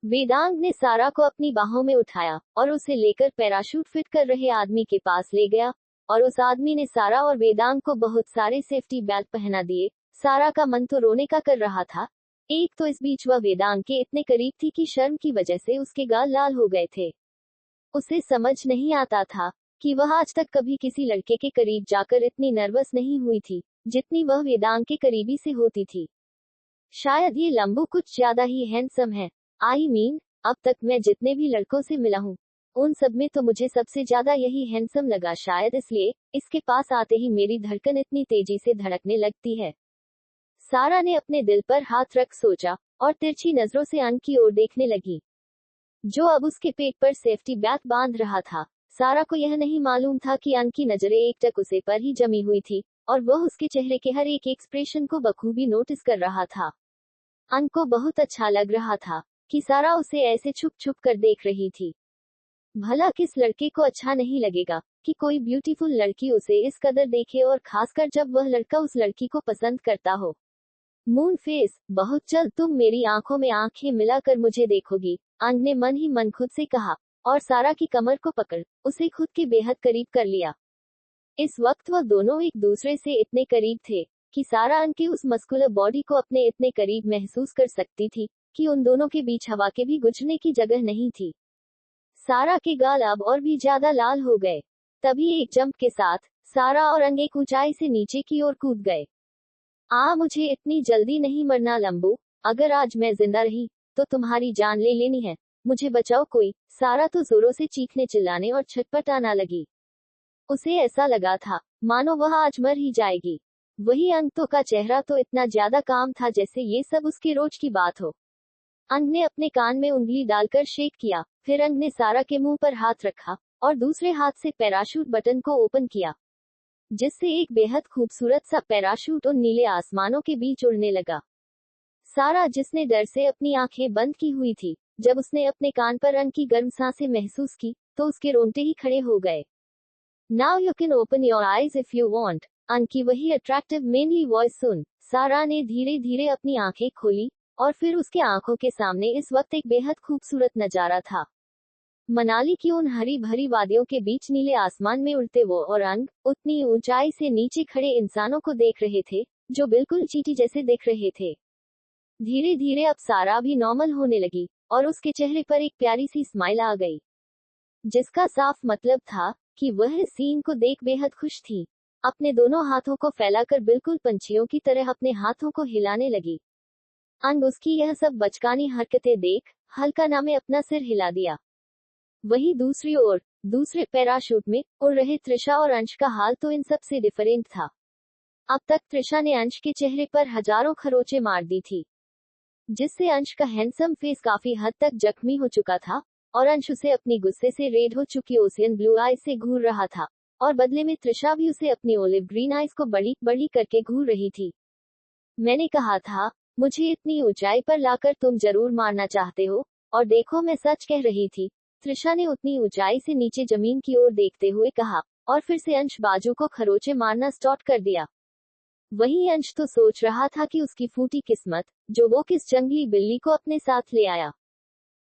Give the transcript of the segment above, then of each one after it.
वेदांग ने सारा को अपनी बाहों में उठाया और उसे लेकर पैराशूट फिट कर रहे आदमी के पास ले गया, और उस आदमी ने सारा और वेदांग को बहुत सारे सेफ्टी बेल्ट पहना दिए। सारा का मन तो रोने का कर रहा था। एक तो इस बीच वह वेदांग के इतने करीब थी कि शर्म की वजह से उसके गाल लाल हो गए थे। उसे समझ नहीं आता था कि वह आज तक कभी किसी लड़के के करीब जाकर इतनी नर्वस नहीं हुई थी जितनी वह वेदांग के करीबी से होती थी। शायद ये लंबू कुछ ज्यादा ही हैंडसम है। अब तक मैं जितने भी लड़कों से मिला हूँ उन सब में तो मुझे सबसे ज्यादा यही हैंडसम लगा, शायद इसलिए इसके पास आते ही मेरी धड़कन इतनी तेजी से धड़कने लगती है। सारा ने अपने दिल पर हाथ रख सोचा और तिरछी नजरों से अंग की ओर देखने लगी, जो अब उसके पेट पर सेफ्टी बेल्ट बांध रहा था। सारा को यह नहीं मालूम था कि अंग की नजरें एकटक उसे पर ही जमी हुई थी और वह उसके चेहरे के हर एक एक्सप्रेशन को बखूबी नोटिस कर रहा था। अंग को बहुत अच्छा लग रहा था कि सारा उसे ऐसे छुप छुप कर देख रही थी। भला किस लड़के को अच्छा नहीं लगेगा कि कोई ब्यूटीफुल लड़की उसे इस कदर देखे, और खासकर जब वह लड़का उस लड़की को पसंद करता हो। मून फेस, बहुत जल्द तुम मेरी आंखों में आंखें मिलाकर मुझे देखोगी, अंग ने मन ही मन खुद से कहा, और सारा की कमर को पकड़ उसे खुद के बेहद करीब कर लिया। इस वक्त वह दोनों एक दूसरे से इतने करीब थे कि सारा अंग के उस मस्कुलर बॉडी को अपने इतने करीब महसूस कर सकती थी कि उन दोनों के बीच हवा के भी गुजरने की जगह नहीं थी। सारा के गाल अब और भी ज्यादा लाल हो गए। तभी एक जंप के साथ सारा और अंग एक ऊंचाई से नीचे की ओर कूद गए। मुझे इतनी जल्दी नहीं मरना लंबू, अगर आज मैं जिंदा रही तो तुम्हारी जान ले लेनी है, मुझे बचाओ कोई। सारा तो जोरों से चीखने चिल्लाने और छटपटाना लगी। उसे ऐसा लगा था मानो वह आज मर ही जाएगी। वही अंग तो का चेहरा तो इतना ज्यादा काम था जैसे ये सब उसके रोज की बात हो। अंग ने अपने कान में उंगली डालकर शेक किया, फिर अंग ने सारा के मुंह पर हाथ रखा और दूसरे हाथ से पैराशूट बटन को ओपन किया, जिससे एक बेहद खूबसूरत सा पैराशूट उन नीले आसमानों के बीच उड़ने लगा। सारा, जिसने डर से अपनी आंखें बंद की हुई थी, जब उसने अपने कान पर अंग की गर्म सांसें महसूस की तो उसके रोंगटे ही खड़े हो गए। Now you can open your eyes if you want, अंग की वही अट्रैक्टिव मेनली वॉइस सुन सारा ने धीरे धीरे अपनी आंखें खोली, और फिर उसके आंखों के सामने इस वक्त एक बेहद खूबसूरत नजारा था। मनाली की उन हरी भरी वादियों के बीच नीले आसमान में उड़ते वो और अंग उतनी ऊंचाई से नीचे खड़े इंसानों को देख रहे थे जो बिल्कुल चींटी जैसे दिख रहे थे। धीरे धीरे अब सारा भी नॉर्मल होने लगी और उसके चेहरे पर एक प्यारी सी स्माइल आ गई, जिसका साफ मतलब था कि वह इस सीन को देख बेहद खुश थी। अपने दोनों हाथों को फैलाकर बिल्कुल पंछियों की तरह अपने हाथों को हिलाने लगी। अंग उसकी यह सब बचकानी हरकतें देख हल्का ना में अपना सिर हिला दिया। वही दूसरी ओर दूसरे पैराशूट में उड़ रहे त्रिशा और अंश का हाल तो इन सब से डिफरेंट था। अब तक त्रिशा ने अंश के चेहरे पर हजारों खरोंचें मार दी थी, जिससे अंश का हैंडसम फेस काफी हद तक जख्मी हो चुका था, और अंश उसे अपनी गुस्से से रेड हो चुकी ओसियन ब्लू आईज से घूर रहा था, और बदले में त्रिशा भी उसे अपनी ओलिव ग्रीन आईज को बड़ी बड़ी करके घूर रही थी। मैंने कहा था मुझे इतनी ऊंचाई पर लाकर तुम जरूर मारना चाहते हो, और देखो मैं सच कह रही थी, त्रिशा ने उतनी ऊंचाई से नीचे जमीन की ओर देखते हुए कहा, और फिर से अंश बाजू को खरोंचे मारना स्टार्ट कर दिया। वही अंश तो सोच रहा था कि उसकी फूटी किस्मत जो वो किस जंगली बिल्ली को अपने साथ ले आया।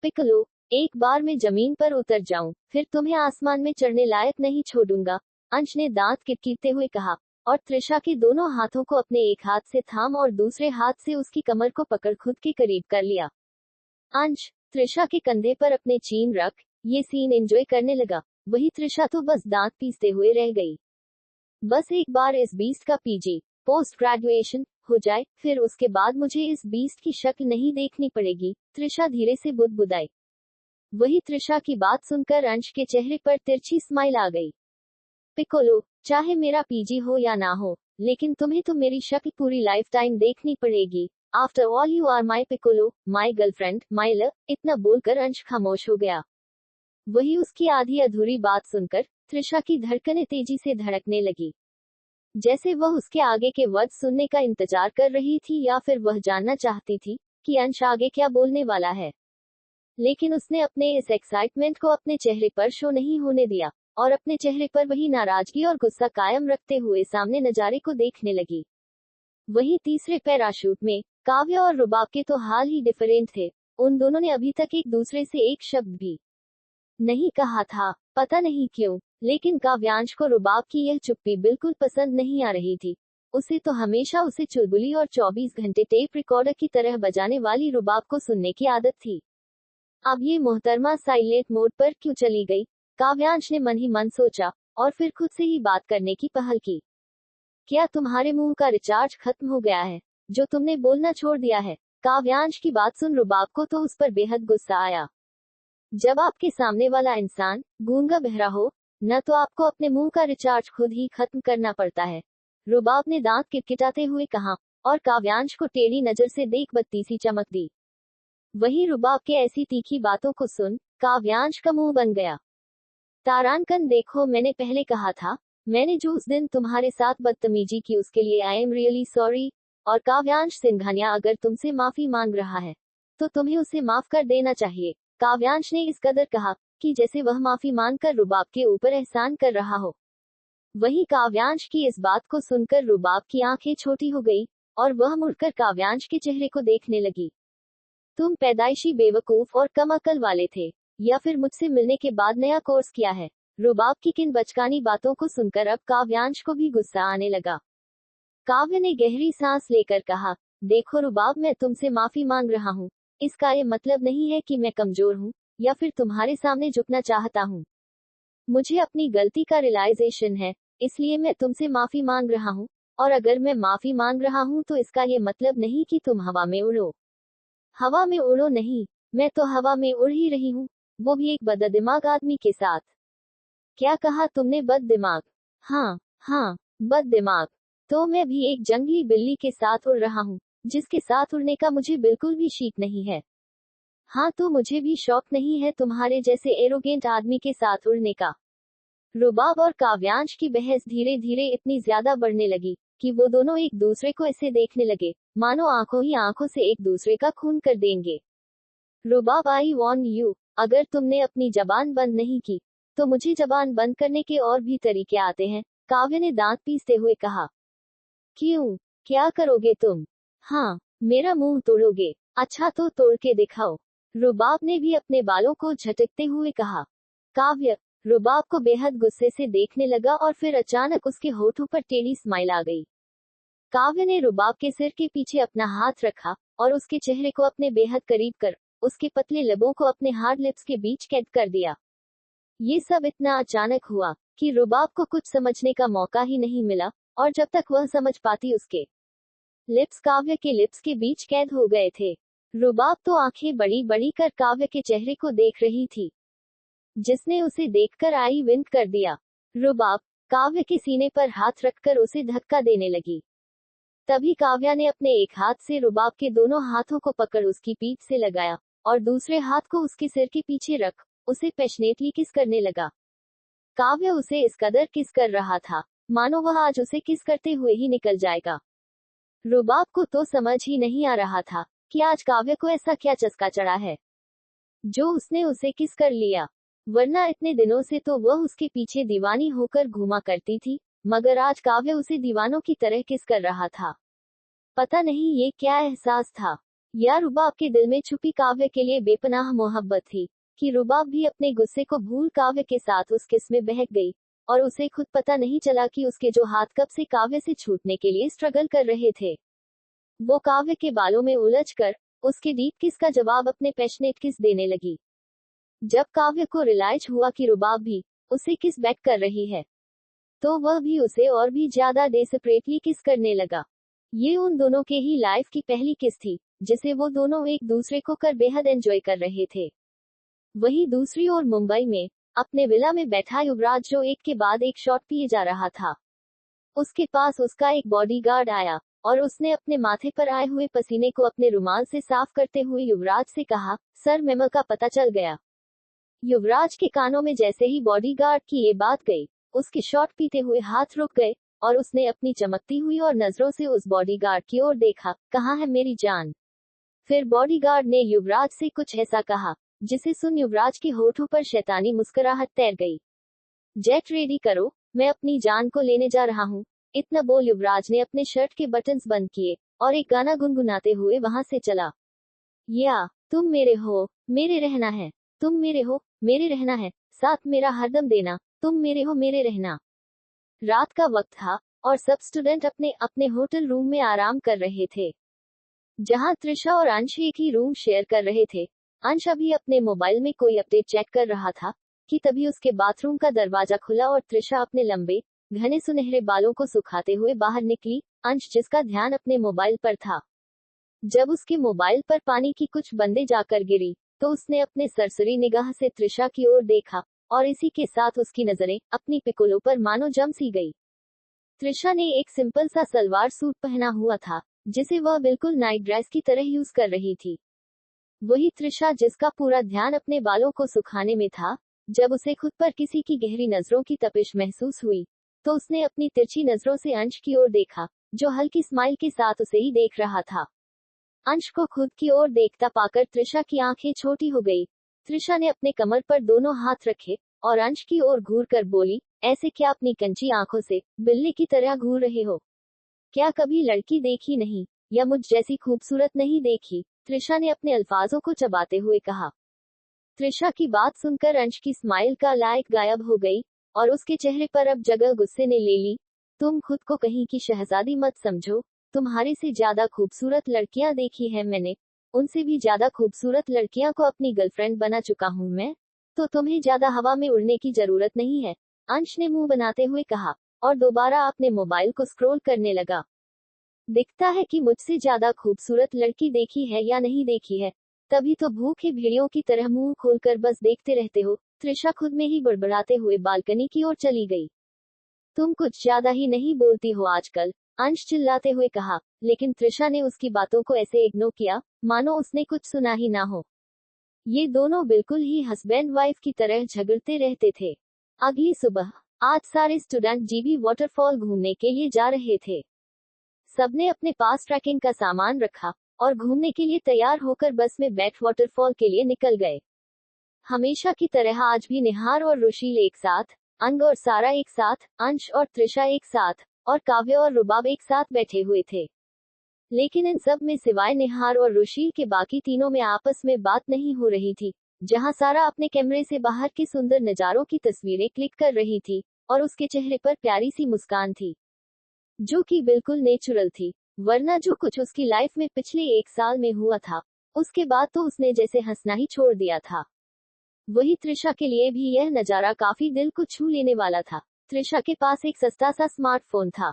पिकलो, एक बार मैं जमीन पर उतर जाऊं फिर तुम्हें आसमान में चढ़ने लायक नहीं छोड़ूंगा, अंश ने दांत किटकिटाते हुए कहा, और त्रिशा के दोनों हाथों को अपने एक हाथ से थाम और दूसरे हाथ से उसकी कमर को पकड़ खुद के करीब कर लिया। अंश त्रिशा के कंधे पर अपने चीन रख ये सीन एंजॉय करने लगा। वही त्रिशा तो बस दांत पीसते हुए रह गई। बस एक बार इस बीस्ट का पीजी पोस्ट ग्रेजुएशन हो जाए, फिर उसके बाद मुझे इस बीस्ट की शक्ल नहीं देखनी पड़ेगी, त्रिशा धीरे से बुदबुदाई। वही त्रिशा की बात सुनकर अंश के चेहरे पर तिरछी स्माइल आ गई। पिकोलो, चाहे मेरा पीजी हो या ना हो, लेकिन तुम्हें तो मेरी शक्ल पूरी लाइफ टाइम देखनी पड़ेगी। After all you are my piccolo, my girlfriend, my love. इतना बोलकर अंश खामोश हो गया। वही उसकी आधी अधूरी बात सुनकर त्रिशा की धड़कनें तेजी से धड़कने लगी, जैसे वह उसके आगे के वर्ड सुनने का इंतजार कर रही थी, या फिर वह जानना चाहती थी कि अंश आगे क्या बोलने वाला है। लेकिन उसने अपने इस एक्साइटमेंट को अपने चेहरे पर शो नहीं होने दिया, और अपने चेहरे पर वही नाराजगी और गुस्सा कायम रखते हुए सामने नजारे को देखने लगी। वही तीसरे पैराशूट में काव्य और रुबाब के तो हाल ही डिफरेंट थे। उन दोनों ने अभी तक एक दूसरे से एक शब्द भी नहीं कहा था। पता नहीं क्यों, लेकिन काव्यांश को रुबाब की यह चुप्पी बिल्कुल पसंद नहीं आ रही थी। उसे तो हमेशा उसे चुलबुली और 24 घंटे टेप रिकॉर्डर की तरह बजाने वाली रुबाब को सुनने की आदत थी। अब ये मोहतरमा साइलेंट मोड पर क्यों चली गई? काव्यांश ने मन ही मन सोचा, और फिर खुद से ही बात करने की पहल की। क्या तुम्हारे मुंह का रिचार्ज खत्म हो गया है, जो तुमने बोलना छोड़ दिया है? काव्यांश की बात सुन रुबाब को तो उस पर बेहद गुस्सा आया। जब आपके सामने वाला इंसान गूंगा बहरा हो, न तो आपको अपने मुंह का रिचार्ज खुद ही खत्म करना पड़ता है। रुबाब ने दांत किटकिटाते हुए कहा, और काव्यांश को टेढ़ी नजर से देख बत्ती सी चमक दी। वही रुबाब के ऐसी तीखी बातों को सुन काव्यांश का मुंह बन गया। तारांकन, देखो, मैंने पहले कहा था, मैंने जो उस दिन तुम्हारे साथ बदतमीजी की उसके लिए आई एम रियली सॉरी। और काव्यांश सिंघानिया अगर तुमसे माफी मांग रहा है, तो तुम्हें उसे माफ कर देना चाहिए। काव्यांश ने इस कदर कहा कि जैसे वह माफी मांगकर रुबाब के ऊपर एहसान कर रहा हो। वही काव्यांश की इस बात को सुनकर रुबाब की आंखें छोटी हो गई, और वह मुड़कर काव्यांश के चेहरे को देखने लगी। तुम पैदाइशी बेवकूफ और कम अकल वाले थे, या फिर मुझसे मिलने के बाद नया कोर्स किया है? रुबाब की किन बचकानी बातों को सुनकर अब काव्यांश को भी गुस्सा आने लगा। काव्य ने गहरी सांस लेकर कहा, देखो रुबाब, मैं तुमसे माफी मांग रहा हूँ। इसका ये मतलब नहीं है कि मैं कमजोर हूँ, या फिर तुम्हारे सामने झुकना चाहता हूँ। मुझे अपनी गलती का रियलाइजेशन है, इसलिए मैं तुमसे माफी मांग रहा हूँ। और अगर मैं माफी मांग रहा हूँ तो इसका ये मतलब नहीं कि तुम हवा में उड़ो। हवा में उड़ो नहीं, मैं तो हवा में उड़ ही रही हूँ, वो भी एक बददिमाग आदमी के साथ। क्या कहा तुमने? बददिमाग? हाँ हाँ, बददिमाग। तो मैं भी एक जंगली बिल्ली के साथ उड़ रहा हूँ, जिसके साथ उड़ने का मुझे बिल्कुल भी शौक नहीं है। हाँ, तो मुझे भी शौक नहीं है तुम्हारे जैसे एरोगेंट आदमी के साथ उड़ने का। रुबाब और काव्यांश की बहस धीरे धीरे इतनी ज्यादा बढ़ने लगी कि वो दोनों एक दूसरे को ऐसे देखने लगे मानो आंखों ही आंखों से एक दूसरे का खून कर देंगे। रुबाब, आई वॉर्न यू, अगर तुमने अपनी जबान बंद नहीं की, तो मुझे जबान बंद करने के और भी तरीके आते हैं। काव्य ने दांत पीसते हुए कहा। क्यों, क्या करोगे तुम? हाँ, मेरा मुंह तोड़ोगे? अच्छा, तो तोड़ के दिखाओ। रुबाब ने भी अपने बालों को झटकते हुए कहा। काव्य रुबाब को बेहद गुस्से से देखने लगा, और फिर अचानक उसके होठों पर टेढ़ी स्माइल आ गई। काव्य ने रुबाब के सिर के पीछे अपना हाथ रखा, और उसके चेहरे को अपने बेहद करीब कर उसके पतले लबों को अपने हार्ड लिप्स के बीच कैद कर दिया। ये सब इतना अचानक हुआ कि रुबाब को कुछ समझने का मौका ही नहीं मिला, और जब तक वह समझ पाती उसके लिप्स काव्य के लिप्स के बीच कैद हो गए थे। रुबाब तो आंखें बड़ी बड़ी कर काव्य के चेहरे को देख रही थी, जिसने उसे देखकर आई विंक कर दिया। रुबाब काव्य के सीने पर हाथ रखकर उसे धक्का देने लगी। तभी काव्या ने अपने एक हाथ से रुबाब के दोनों हाथों को पकड़ उसकी पीठ से लगाया, और दूसरे हाथ को उसके सिर के पीछे रख उसे पैशनेटली किस करने लगा। काव्य उसे इस कदर किस कर रहा था मानो वह आज उसे किस करते हुए ही निकल जाएगा। रुबाब को तो समझ ही नहीं आ रहा था कि आज काव्य को ऐसा क्या चस्का चढ़ा है, जो उसने उसे किस कर लिया। वरना इतने दिनों से तो वह उसके पीछे दीवानी होकर घूमा करती थी, मगर आज काव्य उसे दीवानों की तरह किस कर रहा था। पता नहीं ये क्या एहसास था। या रुबाब के दिल में छुपी काव्य के लिए बेपनाह मोहब्बत थी, कि रुबाब भी अपने गुस्से को भूल काव्य के साथ उस किस में बहक गई, और उसे खुद पता नहीं चला कि उसके जो हाथ कब से काव्य से छूटने के लिए स्ट्रगल कर रहे थे, वो काव्य के बालों में उलझकर उसके डीप किस का जवाब अपने पैशनेट किस देने लगी। जब काव्य को रियलाइज हुआ कि रुबाब भी उसे किस बैक कर रही है, तो वह भी उसे और भी ज्यादा डेस्परेटली किस करने लगा। ये उन दोनों के ही लाइफ की पहली किस थी, जिसे वो दोनों एक दूसरे को कर बेहद एंजॉय कर रहे थे। वहीं दूसरी ओर मुंबई में अपने विला में बैठा युवराज, जो एक के बाद एक शॉट पिए जा रहा था। उसके पास उसका एक बॉडीगार्ड आया, और उसने अपने माथे पर आए हुए पसीने को अपने रुमाल से साफ करते हुए युवराज से कहा, सर, मेमो का पता चल गया। युवराज के कानों में जैसे ही बॉडीगार्ड की ये बात गई, उसके शॉट पीते हुए हाथ रुक गए, और उसने अपनी चमकती हुई और नजरों से उस बॉडीगार्ड की ओर देखा। कहाँ है मेरी जान? फिर बॉडीगार्ड ने युवराज से कुछ ऐसा कहा, जिसे सुन युवराज के होठों पर शैतानी मुस्कुराहट तैर गई। जेट रेडी करो, मैं अपनी जान को लेने जा रहा हूँ। इतना बोल युवराज ने अपने शर्ट के बटन्स बंद किए, और एक गाना गुनगुनाते हुए वहां से चला। या तुम मेरे हो, मेरे रहना है। तुम मेरे हो, मेरे रहना है। साथ मेरा हरदम देना, तुम मेरे हो, मेरे रहना। रात का वक्त था और सब स्टूडेंट अपने अपने होटल रूम में आराम कर रहे थे। जहां त्रिशा और अंश एक ही रूम शेयर कर रहे थे। अंश अभी अपने मोबाइल में कोई अपडेट चेक कर रहा था कि तभी उसके बाथरूम का दरवाजा खुला और त्रिशा अपने लंबे घने सुनहरे बालों को सुखाते हुए बाहर निकली। अंश, जिसका ध्यान अपने मोबाइल पर था, जब उसके मोबाइल पर पानी की कुछ बूंदें जाकर गिरी तो उसने अपने सरसरी निगाह से त्रिशा की ओर देखा और इसी के साथ उसकी नजरें अपनी पिकोलो पर मानो जम सी गई। त्रिशा ने एक सिंपल सा सलवार सूट पहना हुआ था जिसे वह बिल्कुल नाइट ड्रेस की तरह यूज कर रही थी। वही त्रिशा जिसका पूरा ध्यान अपने बालों को सुखाने में था। जब उसे खुद पर किसी की गहरी नजरों की तपिश महसूस हुई तो उसने अपनी तिरछी नजरों से अंश की ओर देखा, जो हल्की स्माइल के साथ उसे ही देख रहा था। अंश को खुद की ओर देखता पाकर त्रिशा की आंखें छोटी हो गई। त्रिशा ने अपने कमर पर दोनों हाथ रखे और अंश की ओर घूर कर बोली, ऐसे क्या अपनी कंची आंखों से बिल्ली की तरह घूर रहे हो? क्या कभी लड़की देखी नहीं या मुझ जैसी खूबसूरत नहीं देखी? त्रिशा ने अपने अल्फाजों को चबाते हुए कहा। त्रिशा की बात सुनकर अंश की स्माइल का लाइट गायब हो गई और उसके चेहरे पर अब जगह गुस्से ने ले ली। तुम खुद को कहीं की शहजादी मत समझो। तुम्हारे से ज्यादा खूबसूरत लड़कियां देखी है मैंने। उनसे भी ज्यादा खूबसूरत लड़कियां को अपनी गर्लफ्रेंड बना चुका हूं मैं। तो तुम्हें ज्यादा हवा में उड़ने की जरूरत नहीं है, अंश ने मुंह बनाते हुए कहा और दोबारा अपने मोबाइल को स्क्रॉल करने लगा। दिखता है कि मुझसे ज्यादा खूबसूरत लड़की देखी है या नहीं देखी है। तभी तो भूखे भेड़ियों की तरह मुंह खोलकर बस देखते रहते हो। त्रिशा खुद में ही बड़बड़ाते हुए बालकनी की ओर चली गई। तुम कुछ ज्यादा ही नहीं बोलती हो आजकल, अंश चिल्लाते हुए कहा, लेकिन त्रिशा ने उसकी बातों को ऐसे इग्नोर किया मानो उसने कुछ सुना ही ना हो। ये दोनों बिल्कुल ही हस्बैंड वाइफ की तरह झगड़ते रहते थे। अगली सुबह आज सारे स्टूडेंट जीबी वाटरफॉल घूमने के लिए जा रहे थे। सबने अपने पास ट्रैकिंग का सामान रखा और घूमने के लिए तैयार होकर बस में बैठ वाटरफॉल के लिए निकल गए। हमेशा की तरह आज भी निहार और रुशील एक साथ, अंग और सारा एक साथ, अंश और त्रिशा एक साथ, और काव्य और रुबाब एक साथ बैठे हुए थे। लेकिन इन सब में सिवाय निहार और रुशील के बाकी तीनों में आपस में बात नहीं हो रही थी। जहां सारा अपने कैमरे से बाहर के सुंदर नजारों की तस्वीरें क्लिक कर रही थी और उसके चेहरे पर प्यारी सी मुस्कान थी जो कि बिल्कुल नेचुरल थी। वरना जो कुछ उसकी लाइफ में पिछले 1 साल में हुआ था, उसके बाद तो उसने जैसे हंसना ही छोड़ दिया था। वही त्रिशा के लिए भी यह नजारा काफी दिल को छू लेने वाला था। त्रिशा के पास एक सस्ता सा स्मार्टफोन था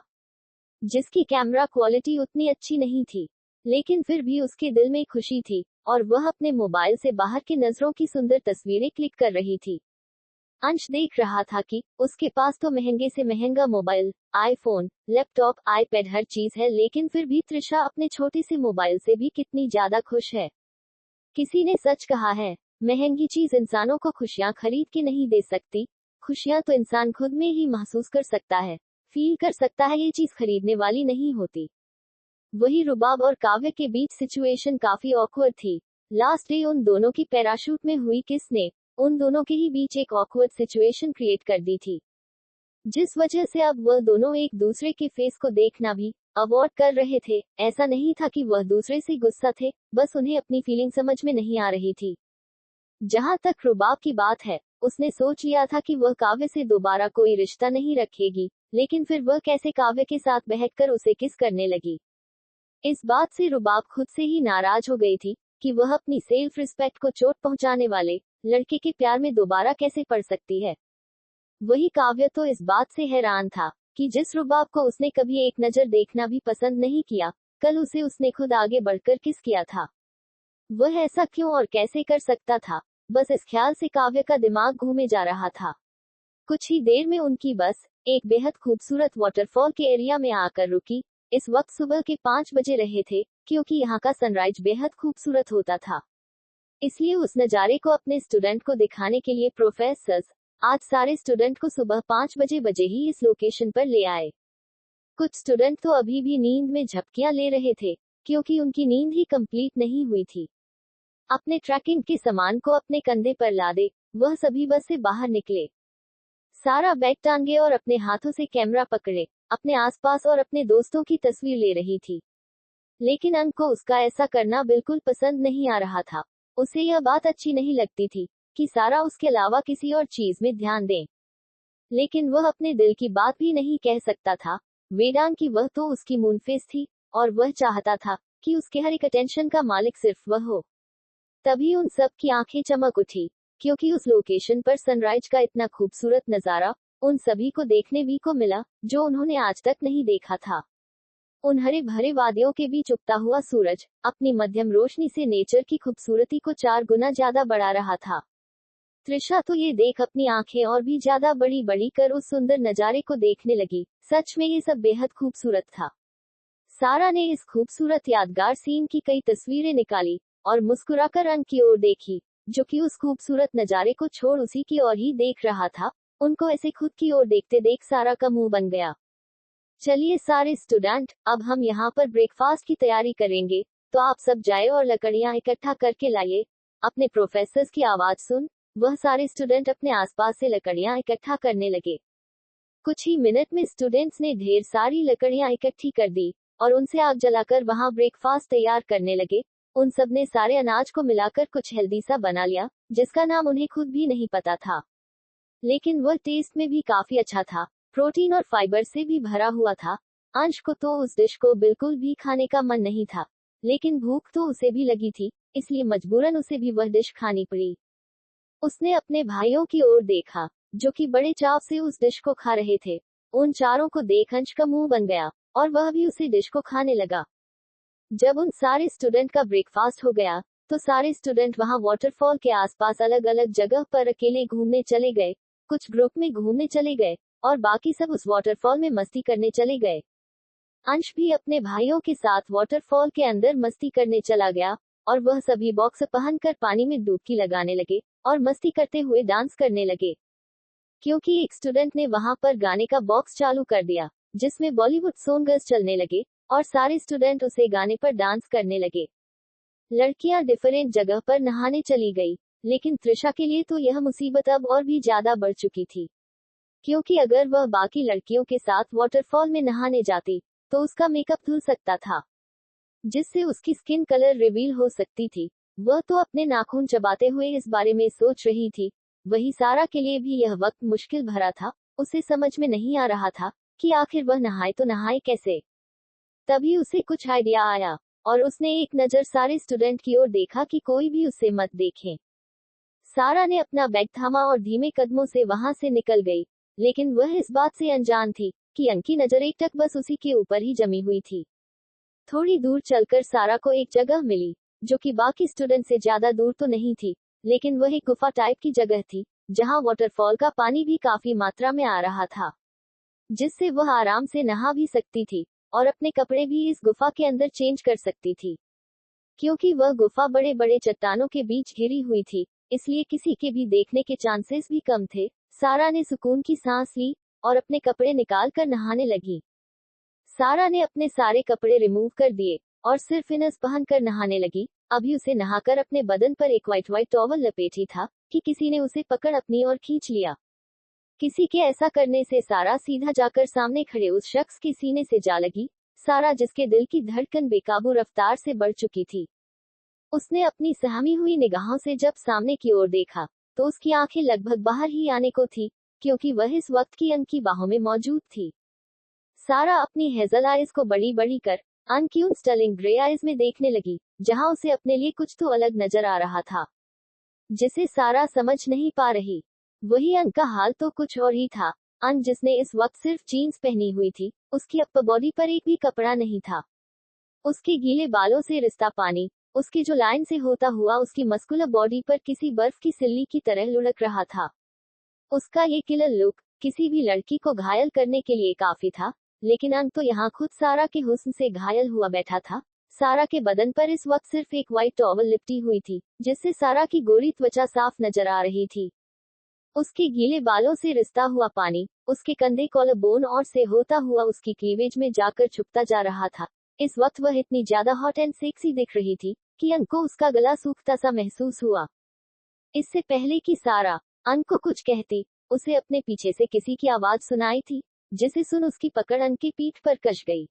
जिसकी कैमरा क्वालिटी उतनी अच्छी नहीं थी, लेकिन फिर भी उसके दिल में खुशी थी और वह अपने मोबाइल से बाहर के नजरों की सुंदर तस्वीरें क्लिक कर रही थी। अंश देख रहा था कि उसके पास तो महंगे से महंगा मोबाइल, आईफोन, लैपटॉप, आईपैड हर चीज है, लेकिन फिर भी त्रिशा अपने छोटे से मोबाइल से भी कितनी ज्यादा खुश है। किसी ने सच कहा है, महंगी चीज इंसानों को खुशियां खरीद के नहीं दे सकती। खुशियां तो इंसान खुद में ही महसूस कर सकता है, फील कर सकता है, ये चीज खरीदने वाली नहीं होती। वही रुबाब और काव्य के बीच सिचुएशन काफी ऑकवर्ड थी। लास्ट डे उन दोनों की पैराशूट में हुई किस ने उन दोनों के ही बीच एक ऑकवर्ड सिचुएशन क्रिएट कर दी थी, जिस वजह से अब वह दोनों एक दूसरे के फेस को देखना भी अवॉइड कर रहे थे। ऐसा नहीं था कि वह दूसरे से गुस्सा थे, बस उन्हें अपनी फीलिंग समझ में नहीं आ रही थी। जहां तक रुबाब की बात है, उसने सोच लिया था कि वह काव्य से दोबारा कोई रिश्ता नहीं रखेगी, लेकिन फिर वह कैसे काव्य के साथ बहककर उसे किस करने लगी। इस बात से रुबाब खुद से ही नाराज हो गई थी कि वह अपनी सेल्फ रिस्पेक्ट को चोट पहुंचाने वाले लड़के के प्यार में दोबारा कैसे पड़ सकती है। वही काव्य तो इस बात से हैरान था कि जिस रुबाब को उसने कभी एक नजर देखना भी पसंद नहीं किया, कल उसे उसने खुद आगे बढ़कर किस किया था। वह ऐसा क्यों और कैसे कर सकता था। बस इस ख्याल से काव्य का दिमाग घूमे जा रहा था। कुछ ही देर में उनकी बस एक बेहद खूबसूरत वाटरफॉल के एरिया में आकर रुकी। इस वक्त सुबह के 5 बजे रहे थे, क्योंकि यहाँ का सनराइज बेहद खूबसूरत होता था। इसलिए उस नज़ारे को अपने स्टूडेंट को दिखाने के लिए प्रोफेसर्स आज सारे स्टूडेंट को सुबह 5 बजे ही इस लोकेशन पर ले आए। कुछ स्टूडेंट तो अभी भी नींद में झपकियां ले रहे थे, क्योंकि उनकी नींद ही कंप्लीट नहीं हुई थी। अपने ट्रैकिंग के सामान को अपने कंधे पर लादे वह सभी बस से बाहर निकले। सारा बैग टांगे और अपने हाथों से कैमरा पकड़े अपने आसपास और अपने दोस्तों की तस्वीर ले रही थी। लेकिन अंक को उसका ऐसा करना बिल्कुल पसंद नहीं आ रहा था। उसे यह बात अच्छी नहीं लगती थी कि सारा उसके अलावा किसी और चीज में ध्यान दे, लेकिन वह अपने दिल की बात भी नहीं कह सकता था। वेदांग की वह तो उसकी मूनफेस थी, और वह चाहता था कि उसके हर एक अटेंशन का मालिक सिर्फ वह हो। तभी उन सब की आंखें चमक उठी, क्योंकि उस लोकेशन पर सनराइज का इतना खूबसूरत नजारा उन सभी को देखने भी को मिला, जो उन्होंने आज तक नहीं देखा था। उन हरे भरे वादियों के बीच उगता हुआ सूरज अपनी मध्यम रोशनी से नेचर की खूबसूरती को 4 गुना ज्यादा बढ़ा रहा था। त्रिशा तो ये देख अपनी आंखें और भी ज्यादा बड़ी बड़ी कर उस सुंदर नजारे को देखने लगी। सच में ये सब बेहद खूबसूरत था। सारा ने इस खूबसूरत यादगार सीन की कई तस्वीरें निकाली और मुस्कुराकर अंक की ओर देखी, जो कि उस खूबसूरत नजारे को छोड़ उसी की ओर ही देख रहा था। उनको ऐसे खुद की ओर देखते देख सारा का मुंह बन गया। चलिए सारे स्टूडेंट, अब हम यहाँ पर ब्रेकफास्ट की तैयारी करेंगे, तो आप सब जाए और लकड़ियाँ इकट्ठा करके लाइए। अपने प्रोफेसर की आवाज सुन वह सारे स्टूडेंट अपने आसपास से लकड़ियाँ इकट्ठा करने लगे। कुछ ही मिनट में स्टूडेंट्स ने ढेर सारी लकड़ियाँ इकट्ठी कर दी और उनसे आग जलाकर वहाँ ब्रेकफास्ट तैयार करने लगे। उन सब ने सारे अनाज को मिलाकर कुछ हेल्दी सा बना लिया, जिसका नाम उन्हें खुद भी नहीं पता था, लेकिन वह टेस्ट में भी काफी अच्छा था। प्रोटीन और फाइबर से भी भरा हुआ था। अंश को तो उस डिश को बिल्कुल भी खाने का मन नहीं था, लेकिन भूख तो उसे भी लगी थी, इसलिए मजबूरन उसे भी वह डिश खानी पड़ी। उसने अपने भाइयों की ओर देखा, जो कि बड़े चाव से उस डिश को खा रहे थे। उन चारों को देख अंश का मुंह बन गया और वह भी उसी डिश को खाने लगा। जब उन सारे स्टूडेंट का ब्रेकफास्ट हो गया, तो सारे स्टूडेंट वहां वाटरफॉल के आसपास अलग अलग जगह पर अकेले घूमने चले गए, कुछ ग्रुप में घूमने चले गए और बाकी सब उस वाटरफॉल में मस्ती करने चले गए। अंश भी अपने भाइयों के साथ वाटरफॉल के अंदर मस्ती करने चला गया और वह सभी बॉक्स पहनकर पानी में डुबकी लगाने लगे और मस्ती करते हुए डांस करने लगे, क्योंकि एक स्टूडेंट ने वहां पर गाने का बॉक्स चालू कर दिया, जिसमें बॉलीवुड सॉन्ग्स चलने लगे और सारे स्टूडेंट उसे गाने पर डांस करने लगे। लड़कियां डिफरेंट जगह पर नहाने चली गई, लेकिन त्रिशा के लिए तो यह मुसीबत अब और भी ज्यादा बढ़ चुकी थी, क्योंकि अगर वह बाकी लड़कियों के साथ वाटरफॉल में नहाने जाती, तो उसका मेकअप धुल सकता था, जिससे उसकी स्किन कलर रिवील हो सकती थी। वह तो अपने नाखून चबाते हुए इस बारे में सोच रही थी। वही सारा के लिए भी यह वक्त मुश्किल भरा था। उसे समझ में नहीं आ रहा था कि आखिर वह नहाए तो नहाए कैसे। तभी उसे कुछ आइडिया आया और उसने एक नजर सारे स्टूडेंट की ओर देखा कि कोई भी उसे मत देखे। सारा ने अपना बैग थामा और धीमे कदमों से वहां से निकल गई, लेकिन वह इस बात से अनजान थी कि अंक की नजर एकटक बस उसी के ऊपर ही जमी हुई थी। थोड़ी दूर चलकर सारा को एक जगह मिली, जो कि बाकी स्टूडेंट से ज्यादा दूर तो नहीं थी, लेकिन वह एक गुफा टाइप की जगह थी, जहां वाटरफॉल का पानी भी काफी मात्रा में आ रहा था, जिससे वह आराम से नहा भी सकती थी और अपने कपड़े भी इस गुफा के अंदर चेंज कर सकती थी। क्योंकि वह गुफा बड़े बड़े चट्टानों के बीच घिरी हुई थी, इसलिए किसी के भी देखने के चांसेस भी कम थे। सारा ने सुकून की सांस ली और अपने कपड़े निकाल कर नहाने लगी। सारा ने अपने सारे कपड़े रिमूव कर दिए और सिर्फ इनर्स पहनकर नहाने लगी। अभी उसे नहाकर अपने बदन पर एक वाइट टॉवल लपेटी था कि किसी ने उसे पकड़ अपनी ओर खींच लिया। किसी के ऐसा करने से सारा सीधा जाकर सामने खड़े उस शख्स के सीने से जा लगी। सारा, जिसके दिल की धड़कन बेकाबू रफ्तार से बढ़ चुकी थी, उसने अपनी सहमी हुई निगाहों से जब सामने की ओर देखा, तो उसकी आंखें लगभग बाहर ही आने को थी, क्योंकि वह इस वक्त की अंक की बाहों में मौजूद थी। सारा अपनी हेजल आइज को बड़ी बड़ी कर अंक की उन स्टर्लिंग ग्रे आइज में देखने लगी, जहां उसे अपने लिए कुछ तो अलग नजर आ रहा था, जिसे सारा समझ नहीं पा रही। वही अंक का हाल तो कुछ और ही था। अंक, जिसने इस वक्त सिर्फ जीन्स पहनी हुई थी, उसकी अपर बॉडी पर एक भी कपड़ा नहीं था। उसके गीले बालों से रिश्ता पानी उसकी जो लाइन से होता हुआ उसकी मस्कुलर बॉडी पर किसी बर्फ की सिल्ली की तरह लुढ़क रहा था। उसका ये किलर लुक किसी भी लड़की को घायल करने के लिए काफी था, लेकिन अंक तो यहाँ खुद सारा के हुस्न से घायल हुआ बैठा था। सारा के बदन पर इस वक्त सिर्फ एक व्हाइट टॉवल लिपटी हुई थी, जिससे सारा की गोरी त्वचा साफ नजर आ रही थी। उसके गीले बालों से रिश्ता हुआ पानी उसके कंधे कॉलर बोन और से होता हुआ उसकी क्लीवेज में जाकर छुपता जा रहा था। इस वक्त वह इतनी ज्यादा हॉट एंड सेक्सी दिख रही थी कि अंक को उसका गला सूखता सा महसूस हुआ। इससे पहले कि सारा अंक को कुछ कहती, उसे अपने पीछे से किसी की आवाज सुनाई थी, जिसे सुन उसकी पकड़ अंक की पीठ पर कस गई।